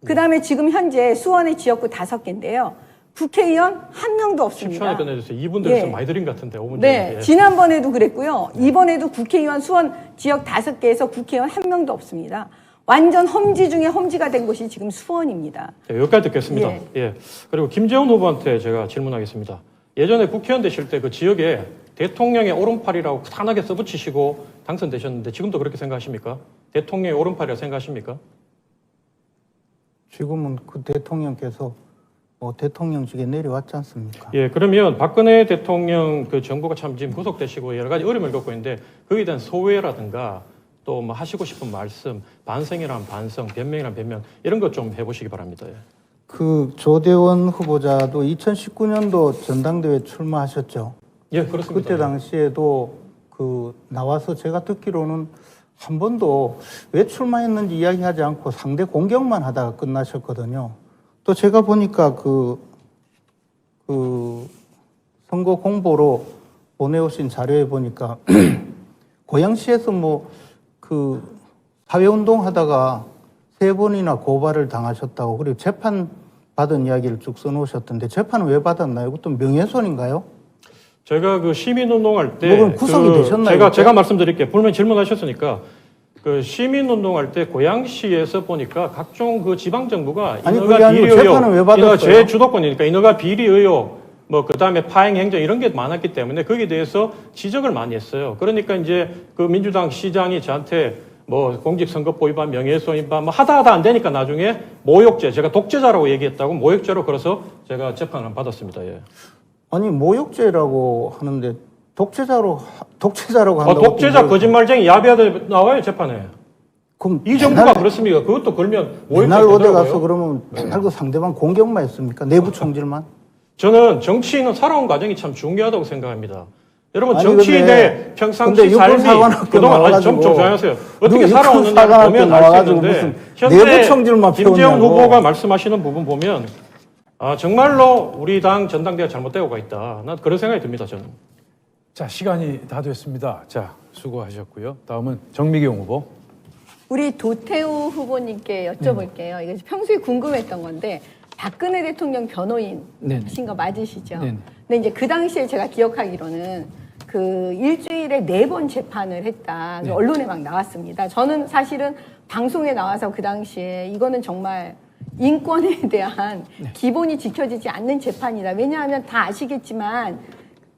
그 다음에 지금 현재 수원의 지역구 5개인데요. 국회의원 한 명도 없습니다. 10초 안에 끝내주세요. 이분들 예. 좀 많이 드린 것 같은데 5분 네, 전에. 지난번에도 그랬고요. 이번에도 국회의원 수원 지역 5개에서 국회의원 한 명도 없습니다. 완전 험지 중에 험지가 된 곳이 지금 수원입니다. 네, 여기까지 듣겠습니다. 예. 예. 그리고 김재원 후보한테 제가 질문하겠습니다. 예전에 국회의원 되실 때 그 지역에 대통령의 오른팔이라고 탄하게 써붙이시고 당선되셨는데 지금도 그렇게 생각하십니까? 대통령의 오른팔이라고 생각하십니까? 지금은 그 대통령께서 대통령직에 내려왔지 않습니까? 예, 그러면 박근혜 대통령 그 정부가 참 지금 구속되시고 여러 가지 어려움을 겪고 있는데 거기에 대한 소회라든가 또 뭐 하시고 싶은 말씀, 반성이란 반성, 변명이란 변명 이런 것 좀 해보시기 바랍니다. 예. 그 조대원 후보자도 2019년도 전당대회 출마하셨죠. 예, 그렇습니다. 그때 당시에도 그 나와서 제가 듣기로는 한 번도 왜 출마했는지 이야기하지 않고 상대 공격만 하다가 끝나셨거든요. 또 제가 보니까 그 선거 공보로 보내오신 자료에 보니까 고양시에서 그 사회운동 하다가 3번이나 고발을 당하셨다고 그리고 재판 받은 이야기를 쭉 써놓으셨던데 재판은 왜 받았나요? 그것도 명예훼손인가요? 제가 그 시민운동할 때 그건 구속이 되셨나요? 제가 말씀드릴게요. 분명히 질문하셨으니까 그 시민운동할 때 고양시에서 보니까 각종 그 지방정부가 아니, 인허가 그게 아니고 비리 의혹, 재판은 왜 받았어요? 인허가 제주도권이니까 인허가 비리 의혹, 뭐 그다음에 파행 행정 이런 게 많았기 때문에 거기에 대해서 지적을 많이 했어요. 그러니까 이제 그 민주당 시장이 저한테 뭐 공직선거법 위반, 명예훼손 위반 뭐 하다 안 되니까 나중에 모욕죄, 제가 독재자라고 얘기했다고 모욕죄로 걸어서 제가 재판을 받았습니다. 예. 아니 모욕죄라고 하는데 독재자라고 한다고 독재자 거짓말쟁이 야비하다 나와요 재판에. 그럼 이 정부가 그렇습니까? 그것도 걸면 맨날 모욕죄 어디 가서 되더라고요. 그러면 맨날 그 상대방 공격만 했습니까? 내부 총질만? 저는 정치인은 살아온 과정이 참 중요하다고 생각합니다. 여러분 아니, 정치인의 평상시 근데 삶이 육군사관학교 그동안 아니 좀 나와가지고 조용하세요. 어떻게 육군사관학교 살아왔느냐 보면 알 수 나와가지고 있는데 무슨 현재 내부 총질만 김재원 배웠냐고. 후보가 말씀하시는 부분 보면 정말로 우리 당 전당대회가 잘못되고 가 있다. 난 그런 생각이 듭니다. 저는. 자, 시간이 다 됐습니다. 자, 수고하셨고요. 다음은 정미경 후보. 우리 도태우 후보님께 여쭤볼게요. 이게 평소에 궁금했던 건데 박근혜 대통령 변호인 네네. 하신 거 맞으시죠? 네네. 근데 이제 그 당시에 제가 기억하기로는 그 일주일에 4번 재판을 했다. 네. 언론에 막 나왔습니다. 저는 사실은 방송에 나와서 그 당시에 이거는 정말 인권에 대한 기본이 지켜지지 않는 재판이다. 왜냐하면 다 아시겠지만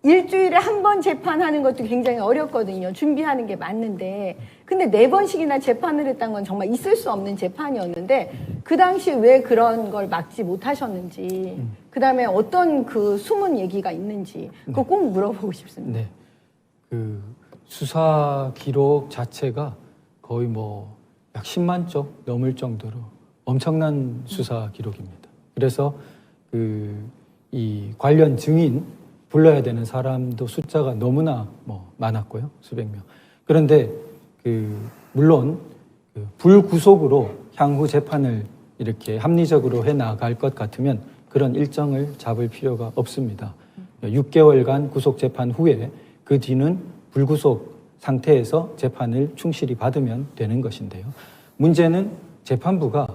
일주일에 한 번 재판하는 것도 굉장히 어렵거든요. 준비하는 게 맞는데. 근데 4번씩이나 재판을 했다는 건 정말 있을 수 없는 재판이었는데 그 당시에 왜 그런 걸 막지 못하셨는지 그다음에 어떤 그 숨은 얘기가 있는지 그거 꼭 물어보고 싶습니다. 네. 그 수사 기록 자체가 거의 약 10만 쪽 넘을 정도로 엄청난 수사 기록입니다. 그래서 이 관련 증인 불러야 되는 사람도 숫자가 너무나 많았고요. 수백 명. 그런데 물론 불구속으로 향후 재판을 이렇게 합리적으로 해 나갈 것 같으면 그런 일정을 잡을 필요가 없습니다. 6개월간 구속 재판 후에 그 뒤는 불구속 상태에서 재판을 충실히 받으면 되는 것인데요. 문제는 재판부가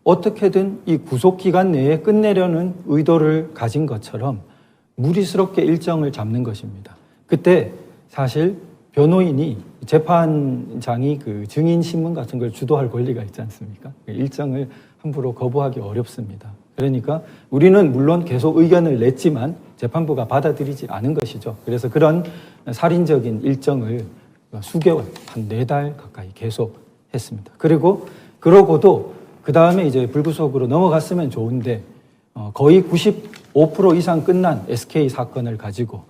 어떻게든 이 구속 기간 내에 끝내려는 의도를 가진 것처럼 무리스럽게 일정을 잡는 것입니다. 그때 사실 변호인이 재판장이 그 증인 신문 같은 걸 주도할 권리가 있지 않습니까? 일정을 함부로 거부하기 어렵습니다. 그러니까 우리는 물론 계속 의견을 냈지만 재판부가 받아들이지 않은 것이죠. 그래서 그런 살인적인 일정을 수개월, 한 4달 가까이 계속 했습니다. 그러고도 그 다음에 이제 불구속으로 넘어갔으면 좋은데 거의 95% 이상 끝난 SK 사건을 가지고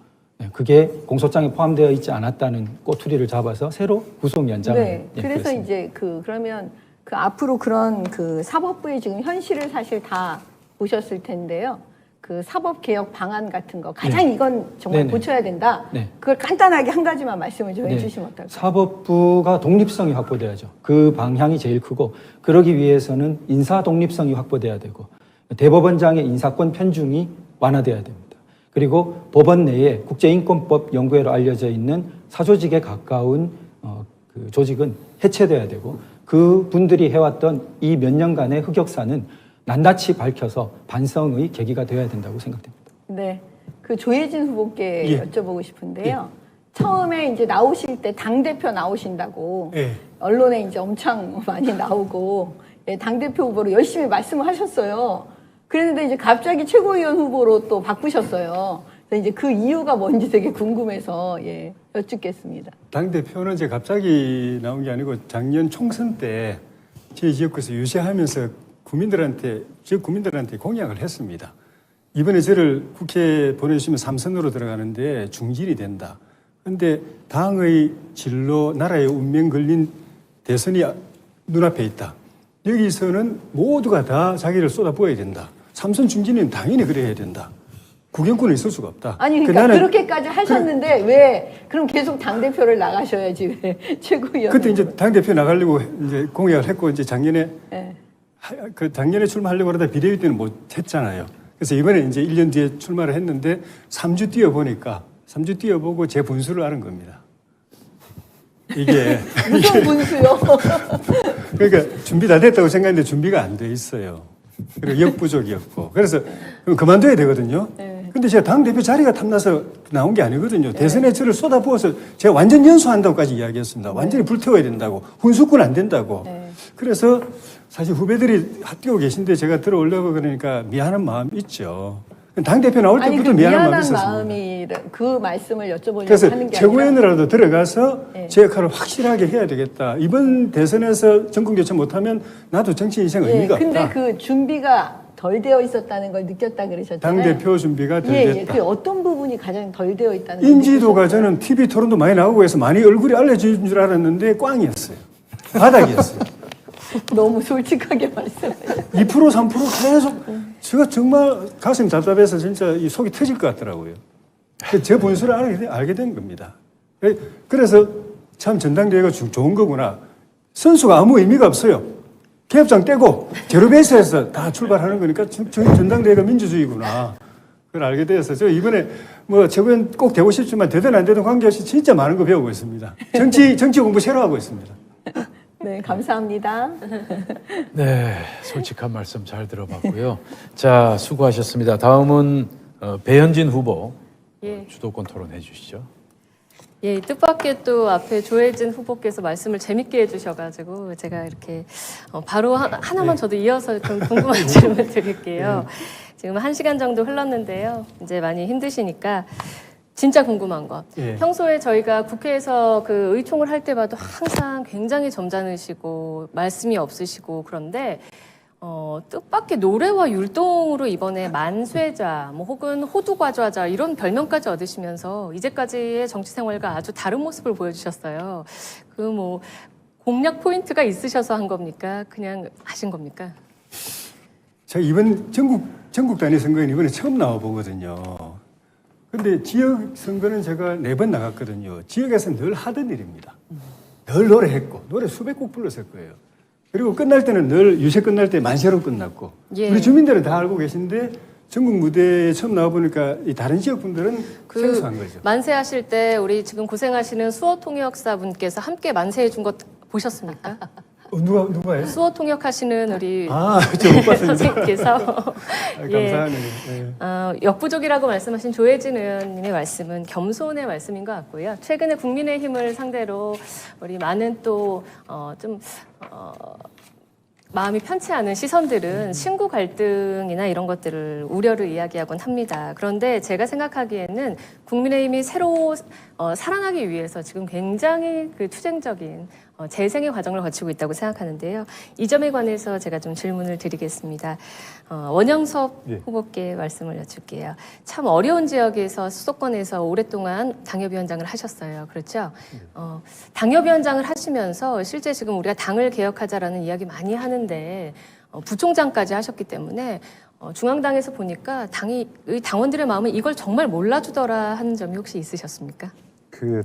그게 공소장에 포함되어 있지 않았다는 꼬투리를 잡아서 새로 구속 연장을 그래서 그랬습니다. 이제 그러면 앞으로 그런 사법부의 지금 현실을 사실 다 보셨을 텐데요. 그 사법개혁 방안 같은 거 가장 이건 정말 네네. 고쳐야 된다. 네. 그걸 간단하게 한 가지만 말씀을 좀 네. 해주시면 어떨까요? 사법부가 독립성이 확보돼야죠. 그 방향이 제일 크고 그러기 위해서는 인사 독립성이 확보돼야 되고 대법원장의 인사권 편중이 완화돼야 됩니다. 그리고 법원 내에 국제인권법 연구회로 알려져 있는 사조직에 가까운 그 조직은 해체돼야 되고 그 분들이 해왔던 이 몇 년간의 흑역사는 낱낱이 밝혀서 반성의 계기가 되어야 된다고 생각됩니다. 네, 그 조혜진 후보께 예. 여쭤보고 싶은데요. 처음에 이제 나오실 때 당 대표 나오신다고 예. 언론에 이제 엄청 많이 나오고 예, 당 대표 후보로 열심히 말씀을 하셨어요. 그랬는데 이제 갑자기 최고위원 후보로 또 바꾸셨어요. 그래서 이제 그 이유가 뭔지 되게 궁금해서 예, 여쭙겠습니다. 당대표는 이제 갑자기 나온 게 아니고 작년 총선 때 제 지역구에서 유세하면서 지역 국민들한테 공약을 했습니다. 이번에 저를 국회에 보내주시면 3선으로 들어가는데 중진이 된다. 그런데 당의 진로, 나라의 운명 걸린 대선이 눈앞에 있다. 여기서는 모두가 다 자기를 쏟아부어야 된다. 3선 중진은 당연히 그래야 된다. 구경꾼은 있을 수가 없다. 아니 그러니까 그렇게까지 하셨는데 왜 그럼 계속 당 대표를 나가셔야지 왜 최고위원? 그때 이제 당 대표 나가려고 이제 공약을 했고 이제 작년에 네. 작년에 출마하려고 하다 비대위 때는 못 했잖아요. 그래서 이번에 이제 1년 뒤에 출마를 했는데 3주 뛰어보니까 3주 뛰어보고 제 분수를 아는 겁니다. 이게 무슨 분수요? 그러니까 준비 다 됐다고 생각했는데 준비가 안 돼 있어요. 그리고 역부족이었고 그래서 그럼 그만둬야 되거든요. 근데 제가 당대표 자리가 탐나서 나온 게 아니거든요. 대선에 저를 쏟아부어서 제가 완전 연수한다고까지 이야기했습니다. 완전히 불태워야 된다고. 훈수꾼 안 된다고. 그래서 사실 후배들이 뛰고 계신데 제가 들어오려고 그러니까 미안한 마음이 있죠. 당대표 나올 아니 때부터 그 미안한 마음이 있었습니다. 마음이 그 말씀을 여쭤보려고 그래서 하는 게 아니라 최고위원으로라도 들어가서 네. 제 역할을 확실하게 해야 되겠다. 이번 대선에서 정권 교체 못하면 나도 정치 인생 의미가 근데 없다. 그 준비가 덜 되어 있었다는 걸 느꼈다 그러셨잖아요. 당대표 준비가 덜 예, 됐다. 그 어떤 부분이 가장 덜 되어 있다는 걸 인지도가 느끼셨어요? 저는 TV 토론도 많이 나오고 해서 많이 얼굴이 알려진 줄 알았는데 꽝이었어요. 바닥이었어요. 너무 솔직하게 말씀하셨어요. 2% 3% 계속 제가 정말 가슴이 답답해서 진짜 이 속이 터질 것 같더라고요. 제 본수를 알게 된 겁니다. 그래서 참 전당대회가 좋은 거구나. 선수가 아무 의미가 없어요. 개업장 떼고 제로베이스에서 다 출발하는 거니까 전당대회가 민주주의구나. 그걸 알게 되어서 저 이번에 뭐 최고위원 꼭 되고 싶지만 되든 안 되든 관계없이 진짜 많은 거 배우고 있습니다. 정치 공부 새로 하고 있습니다. 네, 감사합니다. 네, 솔직한 말씀 잘 들어봤고요. 자, 수고하셨습니다. 다음은 배현진 후보 예. 주도권 토론해 주시죠. 예, 뜻밖의 또 앞에 조혜진 후보께서 말씀을 재밌게 해주셔가지고 제가 이렇게 바로 하나만 저도 이어서 좀 궁금한 질문 드릴게요. 지금 1시간 정도 흘렀는데요. 이제 많이 힘드시니까 진짜 궁금한 것. 예. 평소에 저희가 국회에서 그 의총을 할 때마다 항상 굉장히 점잖으시고 말씀이 없으시고 그런데 뜻밖의 노래와 율동으로 이번에 만쇠자, 뭐 혹은 호두과좌자 이런 별명까지 얻으시면서 이제까지의 정치 생활과 아주 다른 모습을 보여주셨어요. 그 뭐 공략 포인트가 있으셔서 한 겁니까? 그냥 하신 겁니까? 제가 이번 전국 단위 선거는 이번에 처음 나와 보거든요. 근데 지역 선거는 제가 4번 나갔거든요. 지역에서는 늘 하던 일입니다. 늘 노래했고 노래 수백 곡 불렀을 거예요. 그리고 끝날 때는 늘 유세 끝날 때 만세로 끝났고 예. 우리 주민들은 다 알고 계신데 전국 무대에 처음 나와 보니까 이 다른 지역 분들은 생소한 거죠. 만세하실 때 우리 지금 고생하시는 수어통역사분께서 함께 만세해 준 것 보셨습니까? 누가요? 수어통역하시는 우리 저 못 봤습니다. 선생님께서 감사하네요. 네. 역부족이라고 말씀하신 조혜진 의원님의 말씀은 겸손의 말씀인 것 같고요. 최근에 국민의힘을 상대로 우리 많은 또 마음이 편치 않은 시선들은 신구 갈등이나 이런 것들을 우려를 이야기하곤 합니다. 그런데 제가 생각하기에는 국민의힘이 새로 살아나기 위해서 지금 굉장히 그 투쟁적인 재생의 과정을 거치고 있다고 생각하는데요. 이 점에 관해서 제가 좀 질문을 드리겠습니다. 원영섭 예. 후보께 말씀을 여쭐게요. 참 어려운 지역에서 수도권에서 오랫동안 당협위원장을 하셨어요. 그렇죠? 당협위원장을 하시면서 실제 지금 우리가 당을 개혁하자라는 이야기 많이 하는데 부총장까지 하셨기 때문에 중앙당에서 보니까 당원들의 마음은 이걸 정말 몰라주더라 하는 점이 혹시 있으셨습니까? 그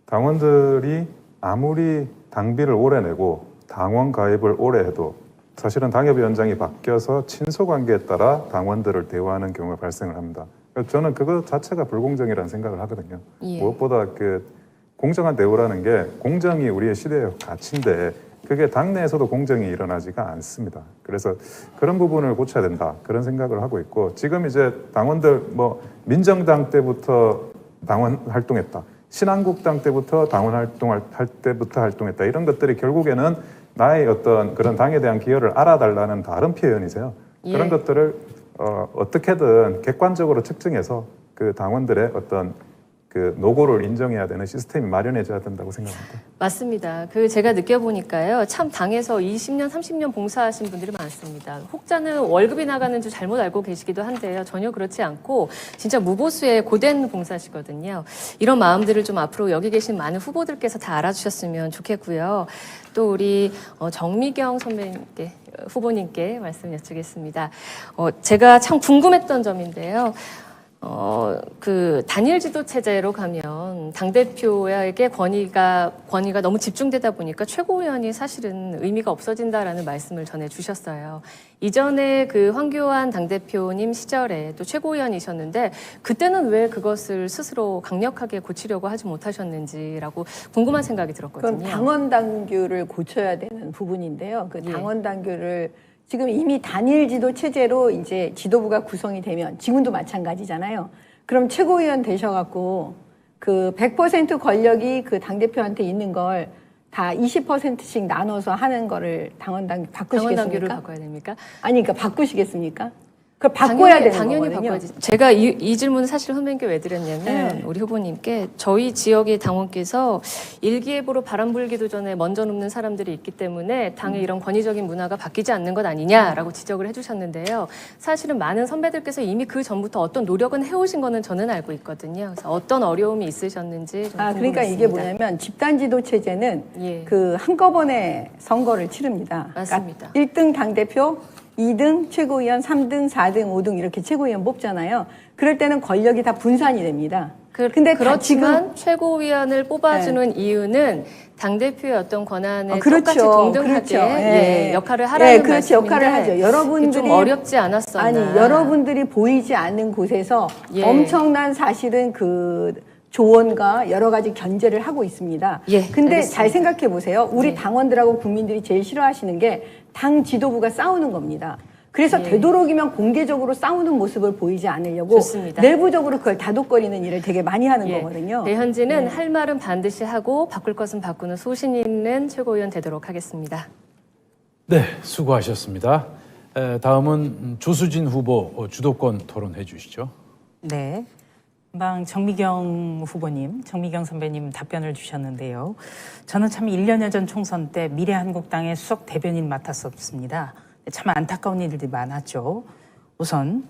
당원들이 아무리 당비를 오래 내고 당원 가입을 오래 해도 사실은 당협위원장이 바뀌어서 친소관계에 따라 당원들을 대우하는 경우가 발생을 합니다. 저는 그거 자체가 불공정이라는 생각을 하거든요. 예. 무엇보다 그 공정한 대우라는 게 공정이 우리의 시대의 가치인데 그게 당내에서도 공정이 일어나지가 않습니다. 그래서 그런 부분을 고쳐야 된다 그런 생각을 하고 있고 지금 이제 당원들 뭐 민정당 때부터 당원 활동했다. 신한국당 때부터 당원 활동할 때부터 활동했다. 이런 것들이 결국에는 나의 어떤 그런 당에 대한 기여를 알아달라는 다른 표현이세요. 그런 것들을 어떻게든 객관적으로 측정해서 그 당원들의 어떤 그 노고를 인정해야 되는 시스템이 마련해져야 된다고 생각합니다. 맞습니다. 제가 느껴보니까요. 참 당에서 20년, 30년 봉사하신 분들이 많습니다. 혹자는 월급이 나가는 줄 잘못 알고 계시기도 한데요. 전혀 그렇지 않고 진짜 무보수의 고된 봉사시거든요. 이런 마음들을 좀 앞으로 여기 계신 많은 후보들께서 다 알아주셨으면 좋겠고요. 또 우리 정미경 선배님께 후보님께 말씀 여쭙겠습니다. 제가 참 궁금했던 점인데요. 단일 지도 체제로 가면 당대표에게 권위가 너무 집중되다 보니까 최고위원이 사실은 의미가 없어진다라는 말씀을 전해 주셨어요. 이전에 황교안 당대표님 시절에 또 최고위원이셨는데 그때는 왜 그것을 스스로 강력하게 고치려고 하지 못하셨는지라고 궁금한 생각이 들었거든요. 그럼 당원 당규를 고쳐야 되는 부분인데요. 당원 당규를 지금 이미 단일 지도 체제로 이제 지도부가 구성이 되면 지금도 마찬가지잖아요. 그럼 최고위원 되셔갖고 100% 권력이 당대표한테 있는 걸 다 20%씩 나눠서 하는 거를 당원 당규 바꾸시겠습니까? 당원 당규를 바꿔야 됩니까? 아니, 그러니까 바꾸시겠습니까? 그걸 바꿔야 되는 당연히 거거든요. 바꿔야지. 제가 이 질문을 사실 후면께 왜 드렸냐면 우리 후보님께 저희 지역의 당원께서 일기예보로 바람 불기도 전에 먼저 눕는 사람들이 있기 때문에 당의 이런 권위적인 문화가 바뀌지 않는 것 아니냐라고 지적을 해주셨는데요. 사실은 많은 선배들께서 이미 그 전부터 어떤 노력은 해오신 거는 저는 알고 있거든요. 그래서 어떤 어려움이 있으셨는지 좀 궁금했습니다. 그러니까 이게 뭐냐면 집단지도 체제는 한꺼번에 선거를 치릅니다. 맞습니다. 그러니까 1등 당대표, 2등 최고위원, 3등, 4등, 5등 이렇게 최고위원 뽑잖아요. 그럴 때는 권력이 다 분산이 됩니다. 근데 그렇지만 최고위원을 뽑아주는 이유는 당대표의 어떤 권한에 똑같이 동등하게 역할을 하라는 그렇죠. 말씀인데 역할을 하죠. 여러분들이 좀 어렵지 않았었나. 아니, 여러분들이 보이지 않는 곳에서 엄청난 사실은 조언과 여러 가지 견제를 하고 있습니다. 근데 잘 생각해 보세요. 우리 당원들하고 국민들이 제일 싫어하시는 게 당 지도부가 싸우는 겁니다. 그래서 되도록이면 공개적으로 싸우는 모습을 보이지 않으려고 좋습니다. 내부적으로 그걸 다독거리는 일을 되게 많이 하는 거거든요. 배현진은 할 말은 반드시 하고 바꿀 것은 바꾸는 소신 있는 최고위원 되도록 하겠습니다. 네, 수고하셨습니다. 다음은 조수진 후보 주도권 토론해 주시죠. 네. 금방 정미경 후보님, 정미경 선배님 답변을 주셨는데요. 저는 참 1년여 전 총선 때 미래한국당의 수석 대변인 맡았었습니다. 참 안타까운 일들이 많았죠. 우선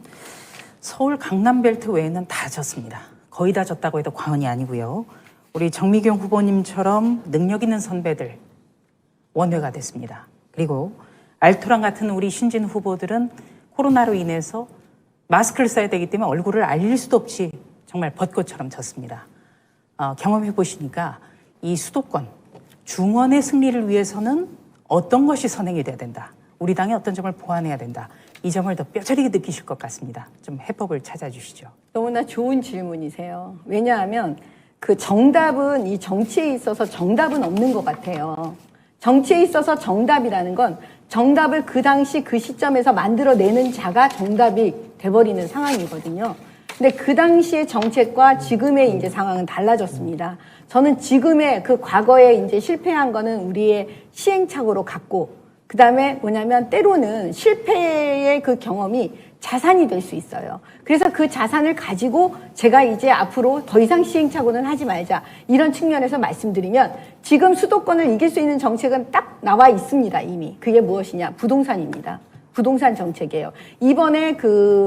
서울 강남벨트 외에는 다 졌습니다. 거의 다 졌다고 해도 과언이 아니고요. 우리 정미경 후보님처럼 능력 있는 선배들 원외가 됐습니다. 그리고 알토란 같은 우리 신진 후보들은 코로나로 인해서 마스크를 써야 되기 때문에 얼굴을 알릴 수도 없이 정말 벚꽃처럼 졌습니다. 경험해 보시니까 이 수도권, 중원의 승리를 위해서는 어떤 것이 선행이 돼야 된다. 우리 당의 어떤 점을 보완해야 된다. 이 점을 더 뼈저리게 느끼실 것 같습니다. 좀 해법을 찾아주시죠. 너무나 좋은 질문이세요. 왜냐하면 정답은 이 정치에 있어서 정답은 없는 것 같아요. 정치에 있어서 정답이라는 건 정답을 그 당시 그 시점에서 만들어내는 자가 정답이 돼버리는 상황이거든요. 근데 그 당시의 정책과 지금의 이제 상황은 달라졌습니다. 저는 지금의 과거에 이제 실패한 거는 우리의 시행착오로 갔고, 그 다음에 뭐냐면 때로는 실패의 경험이 자산이 될 수 있어요. 그래서 그 자산을 가지고 제가 이제 앞으로 더 이상 시행착오는 하지 말자. 이런 측면에서 말씀드리면 지금 수도권을 이길 수 있는 정책은 딱 나와 있습니다, 이미. 그게 무엇이냐? 부동산입니다. 부동산 정책이에요. 이번에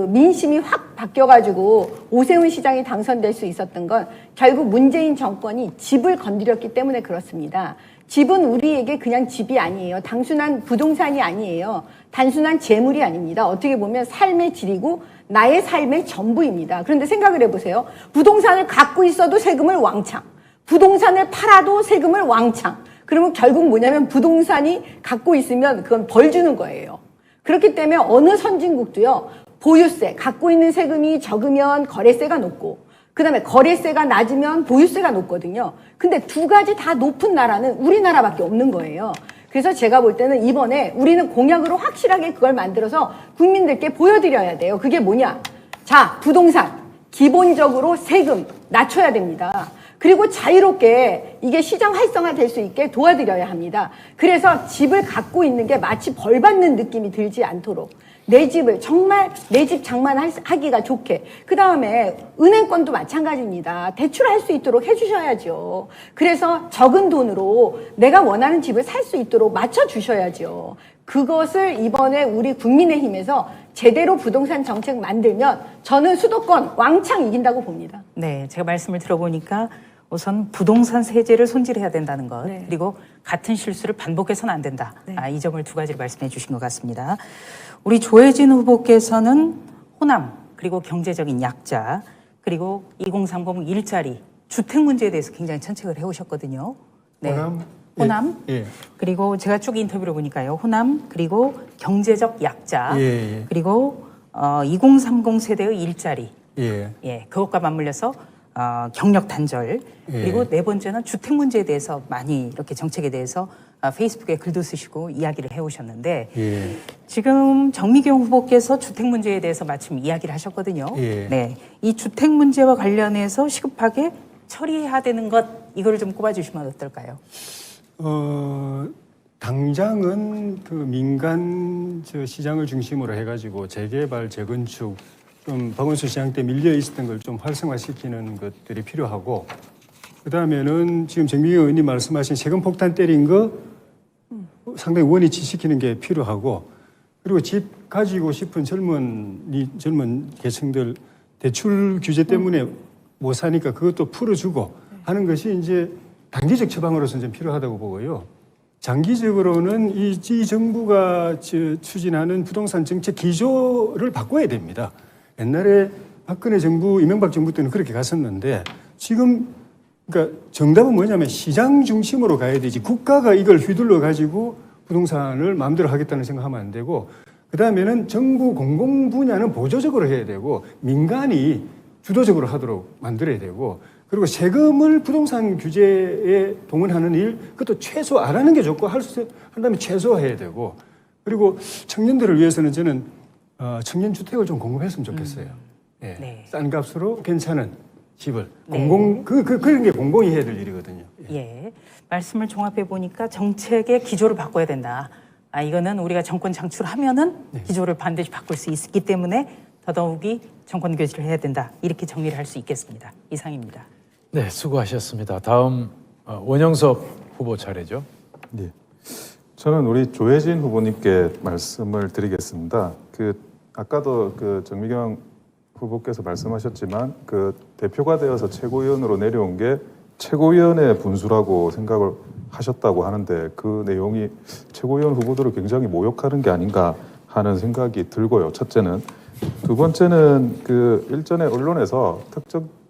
민심이 확 바뀌어가지고 오세훈 시장이 당선될 수 있었던 건 결국 문재인 정권이 집을 건드렸기 때문에 그렇습니다. 집은 우리에게 그냥 집이 아니에요. 단순한 부동산이 아니에요. 단순한 재물이 아닙니다. 어떻게 보면 삶의 질이고 나의 삶의 전부입니다. 그런데 생각을 해보세요. 부동산을 갖고 있어도 세금을 왕창. 부동산을 팔아도 세금을 왕창. 그러면 결국 뭐냐면 부동산이 갖고 있으면 그건 벌 주는 거예요. 그렇기 때문에 어느 선진국도요, 보유세, 갖고 있는 세금이 적으면 거래세가 높고, 그 다음에 거래세가 낮으면 보유세가 높거든요. 근데 두 가지 다 높은 나라는 우리나라밖에 없는 거예요. 그래서 제가 볼 때는 이번에 우리는 공약으로 확실하게 그걸 만들어서 국민들께 보여드려야 돼요. 그게 뭐냐? 자, 부동산 기본적으로 세금 낮춰야 됩니다. 그리고 자유롭게 이게 시장 활성화 될 수 있게 도와드려야 합니다. 그래서 집을 갖고 있는 게 마치 벌 받는 느낌이 들지 않도록 내 집을 정말 내 집 장만하기가 좋게, 그 다음에 은행권도 마찬가지입니다. 대출할 수 있도록 해주셔야죠. 그래서 적은 돈으로 내가 원하는 집을 살 수 있도록 맞춰주셔야죠. 그것을 이번에 우리 국민의힘에서 제대로 부동산 정책 만들면 저는 수도권 왕창 이긴다고 봅니다. 네, 제가 말씀을 들어보니까 우선 부동산 세제를 손질해야 된다는 것, 네. 그리고 같은 실수를 반복해서는 안 된다. 네. 이 점을 두 가지를 말씀해 주신 것 같습니다. 우리 조혜진 후보께서는 호남, 그리고 경제적인 약자, 그리고 2030 일자리, 주택 문제에 대해서 굉장히 천책을 해오셨거든요. 네. 호남, 예. 그리고 제가 쭉 인터뷰를 보니까요. 호남, 그리고 경제적 약자, 예. 그리고 2030 세대의 일자리, 예. 예, 그것과 맞물려서 경력 단절, 예. 그리고 네 번째는 주택 문제에 대해서 많이 이렇게 정책에 대해서 페이스북에 글도 쓰시고 이야기를 해오셨는데 예. 지금 정미경 후보께서 주택 문제에 대해서 마침 이야기를 하셨거든요. 예. 네, 이 주택 문제와 관련해서 시급하게 처리해야 되는 것, 이거를 좀 꼽아주시면 어떨까요? 당장은 그 민간 시장을 중심으로 해가지고 재개발, 재건축, 좀 박원순 시장 때 밀려 있었던 걸 좀 활성화시키는 것들이 필요하고, 그 다음에는 지금 정미경 의원님 말씀하신 세금 폭탄 때린 거 상당히 원위치시키는 게 필요하고, 그리고 집 가지고 싶은 젊은 계층들 대출 규제 때문에 못 사니까 그것도 풀어주고 하는 것이 이제 단기적 처방으로서는 좀 필요하다고 보고요. 장기적으로는 이 정부가 추진하는 부동산 정책 기조를 바꿔야 됩니다. 옛날에 박근혜 정부, 이명박 정부 때는 그렇게 갔었는데 지금 그러니까 정답은 뭐냐면 시장 중심으로 가야 되지, 국가가 이걸 휘둘러 가지고 부동산을 마음대로 하겠다는 생각하면 안 되고, 그 다음에는 정부 공공 분야는 보조적으로 해야 되고 민간이 주도적으로 하도록 만들어야 되고, 그리고 세금을 부동산 규제에 동원하는 일, 그것도 최소 안 하는 게 좋고 한다면 최소화해야 되고, 그리고 청년들을 위해서는 저는 청년 주택을 좀 공급했으면 좋겠어요. 예. 네. 싼 값으로 괜찮은 집을 네. 그런 게 공공이 해야 될 일이거든요. 예, 말씀을 종합해 보니까 정책의 기조를 바꿔야 된다. 이거는 우리가 정권 창출하면은 기조를 반드시 바꿀 수 있기 때문에 더더욱이 정권 교체를 해야 된다. 이렇게 정리를 할 수 있겠습니다. 이상입니다. 네, 수고하셨습니다. 다음 원영석 후보 차례죠. 네. 저는 우리 조혜진 후보님께 말씀을 드리겠습니다. 아까도 정미경 후보께서 말씀하셨지만 대표가 되어서 최고위원으로 내려온 게 최고위원의 분수라고 생각을 하셨다고 하는데 그 내용이 최고위원 후보들을 굉장히 모욕하는 게 아닌가 하는 생각이 들고요. 첫째는. 두 번째는 일전에 언론에서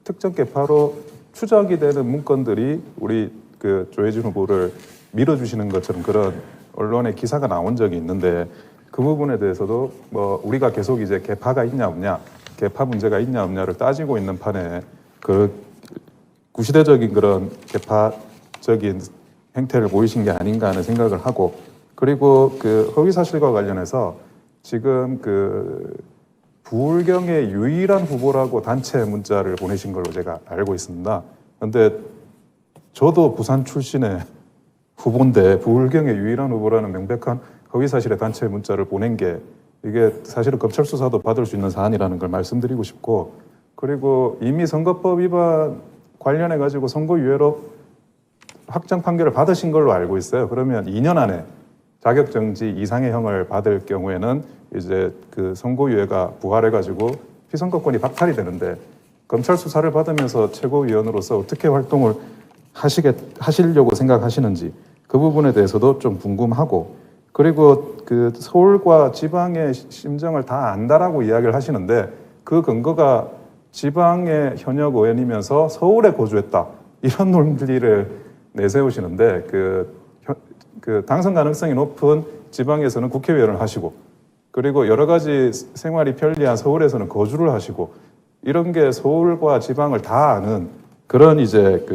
특정 계파로 추적이 되는 문건들이 우리 조혜진 후보를 밀어주시는 것처럼 그런 언론의 기사가 나온 적이 있는데 그 부분에 대해서도 우리가 계속 이제 계파가 있냐 없냐, 계파 문제가 있냐 없냐를 따지고 있는 판에 구시대적인 그런 계파적인 행태를 보이신 게 아닌가 하는 생각을 하고, 그리고 허위 사실과 관련해서 지금 부울경의 유일한 후보라고 단체 문자를 보내신 걸로 제가 알고 있습니다. 그런데 저도 부산 출신의 후보인데 부울경의 유일한 후보라는 명백한 허위사실의 단체 문자를 보낸 게 이게 사실은 검찰 수사도 받을 수 있는 사안이라는 걸 말씀드리고 싶고, 그리고 이미 선거법 위반 관련해 가지고 선고유예로 확정 판결을 받으신 걸로 알고 있어요. 그러면 2년 안에 자격정지 이상의 형을 받을 경우에는 이제 선고유예가 부활해 가지고 피선거권이 박탈이 되는데 검찰 수사를 받으면서 최고위원으로서 어떻게 활동을 하시려고 생각하시는지 그 부분에 대해서도 좀 궁금하고, 그리고 서울과 지방의 심정을 다 안다라고 이야기를 하시는데 그 근거가 지방의 현역 의원이면서 서울에 거주했다 이런 논리를 내세우시는데 당선 가능성이 높은 지방에서는 국회의원을 하시고, 그리고 여러 가지 생활이 편리한 서울에서는 거주를 하시고, 이런 게 서울과 지방을 다 아는 그런 이제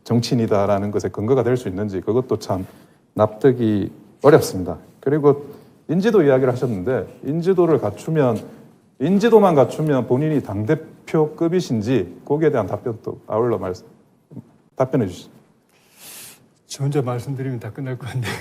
정치인이다라는 것에 근거가 될 수 있는지 그것도 참 납득이 어렵습니다. 그리고 인지도 이야기를 하셨는데 인지도만 갖추면 본인이 당대표급이신지 거기에 대한 답변도 아울러 답변해 주시죠. 저 혼자 말씀드리면 다 끝날 것 같네요.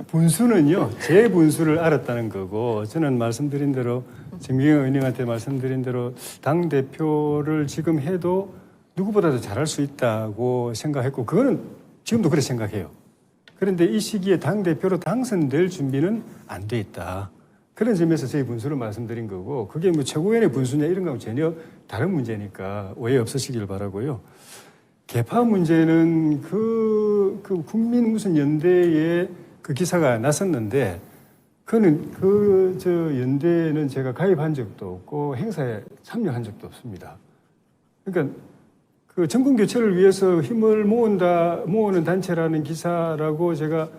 분수는요, 제 분수를 알았다는 거고, 저는 말씀드린 대로, 정미경 의원님한테 말씀드린 대로, 당대표를 지금 해도 누구보다도 잘할 수 있다고 생각했고, 그거는 지금도 그렇게 생각해요. 그런데 이 시기에 당대표로 당선될 준비는 안 돼 있다. 그런 점에서 저희 분수를 말씀드린 거고, 그게 뭐 최고위원회 분수냐 이런 거하고 전혀 다른 문제니까 오해 없으시길 바라고요. 개파 문제는 그 국민 무슨 연대에 그 기사가 났었는데, 그거는 저 연대는 제가 가입한 적도 없고 행사에 참여한 적도 없습니다. 그러니까 그 정권 교체를 위해서 힘을 모으는 단체라는 기사라고 제가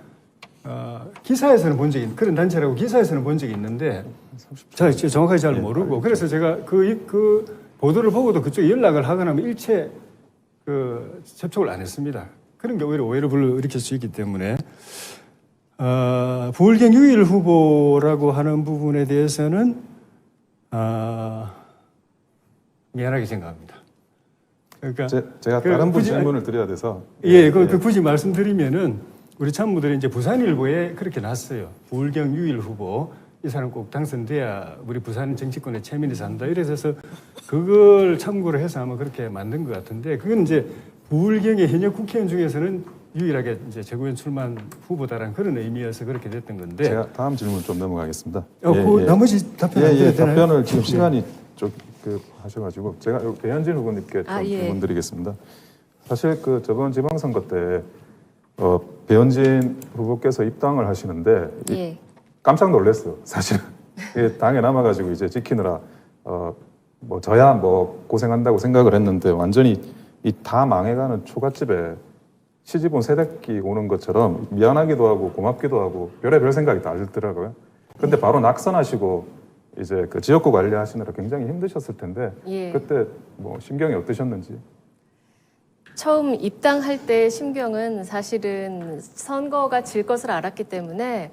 기사에서는 본 적이 그런 단체라고 기사에서는 본 적이 있는데, 제가 정확하게 잘 모르고, 그래서 제가 그 보도를 보고도 그쪽에 연락을 하거나 하면 일체 접촉을 안 했습니다. 그런 게 오히려 오해를 불러일으킬 수 있기 때문에 부울경 유일 후보라고 하는 부분에 대해서는 미안하게 생각합니다. 그러니까 제가 다른 분 질문을 드려야 돼서 굳이 말씀드리면은 우리 참모들이 이제 부산일보에 그렇게 났어요. 부울경 유일 후보, 이 사람 꼭 당선돼야 우리 부산 정치권의 체면이 산다. 이래서 그걸 참고를 해서 아마 그렇게 만든 것 같은데, 그건 이제 부울경의 현역 국회의원 중에서는 유일하게 이제 최고위원 출마한 후보다라는 그런 의미여서 그렇게 됐던 건데. 제가 다음 질문 좀 넘어가겠습니다. 나머지 답변 안 드려도 되나요? 답변을 지금 시간이 좀 하셔가지고 제가 배현진 후보님께 좀 질문 드리겠습니다. 사실 저번 지방선거 때 배현진 후보께서 입당을 하시는데 깜짝 놀랐어요. 사실은 당에 남아가지고 이제 지키느라 뭐 저야 뭐 고생한다고 생각을 했는데 완전히 이 다 망해가는 초가집에 시집 온 새댁이 오는 것처럼 미안하기도 하고 고맙기도 하고 별의별 생각이 다 들더라고요. 근데 바로 낙선하시고 이제 그 지역구 관리하시느라 굉장히 힘드셨을 텐데 그때 뭐 심경이 어떠셨는지. 처음 입당할 때 심경은 사실은 선거가 질 것을 알았기 때문에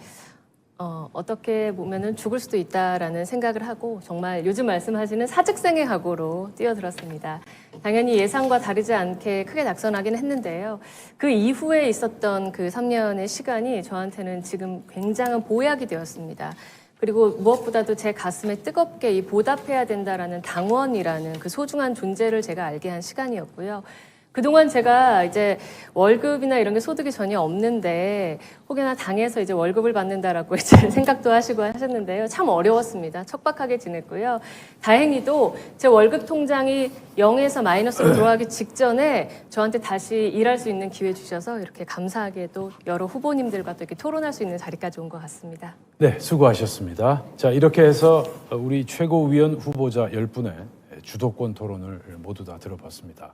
어떻게 보면은 죽을 수도 있다라는 생각을 하고 정말 요즘 말씀하시는 사직생의 각오로 뛰어들었습니다. 당연히 예상과 다르지 않게 크게 낙선하긴 했는데요. 그 이후에 있었던 그 3년의 시간이 저한테는 지금 굉장한 보약이 되었습니다. 그리고 무엇보다도 제 가슴에 뜨겁게 이 보답해야 된다라는 당원이라는 그 소중한 존재를 제가 알게 한 시간이었고요. 그동안 제가 이제 월급이나 이런 게 소득이 전혀 없는데 혹여나 당에서 이제 월급을 받는다라고 이제 생각도 하시고 하셨는데요. 참 어려웠습니다. 척박하게 지냈고요. 다행히도 제 월급 통장이 0에서 마이너스로 돌아가기 직전에 저한테 다시 일할 수 있는 기회 주셔서 이렇게 감사하게도 여러 후보님들과 또 이렇게 토론할 수 있는 자리까지 온 것 같습니다. 네, 수고하셨습니다. 자, 이렇게 해서 우리 최고위원 후보자 10분의 주도권 토론을 모두 다 들어봤습니다.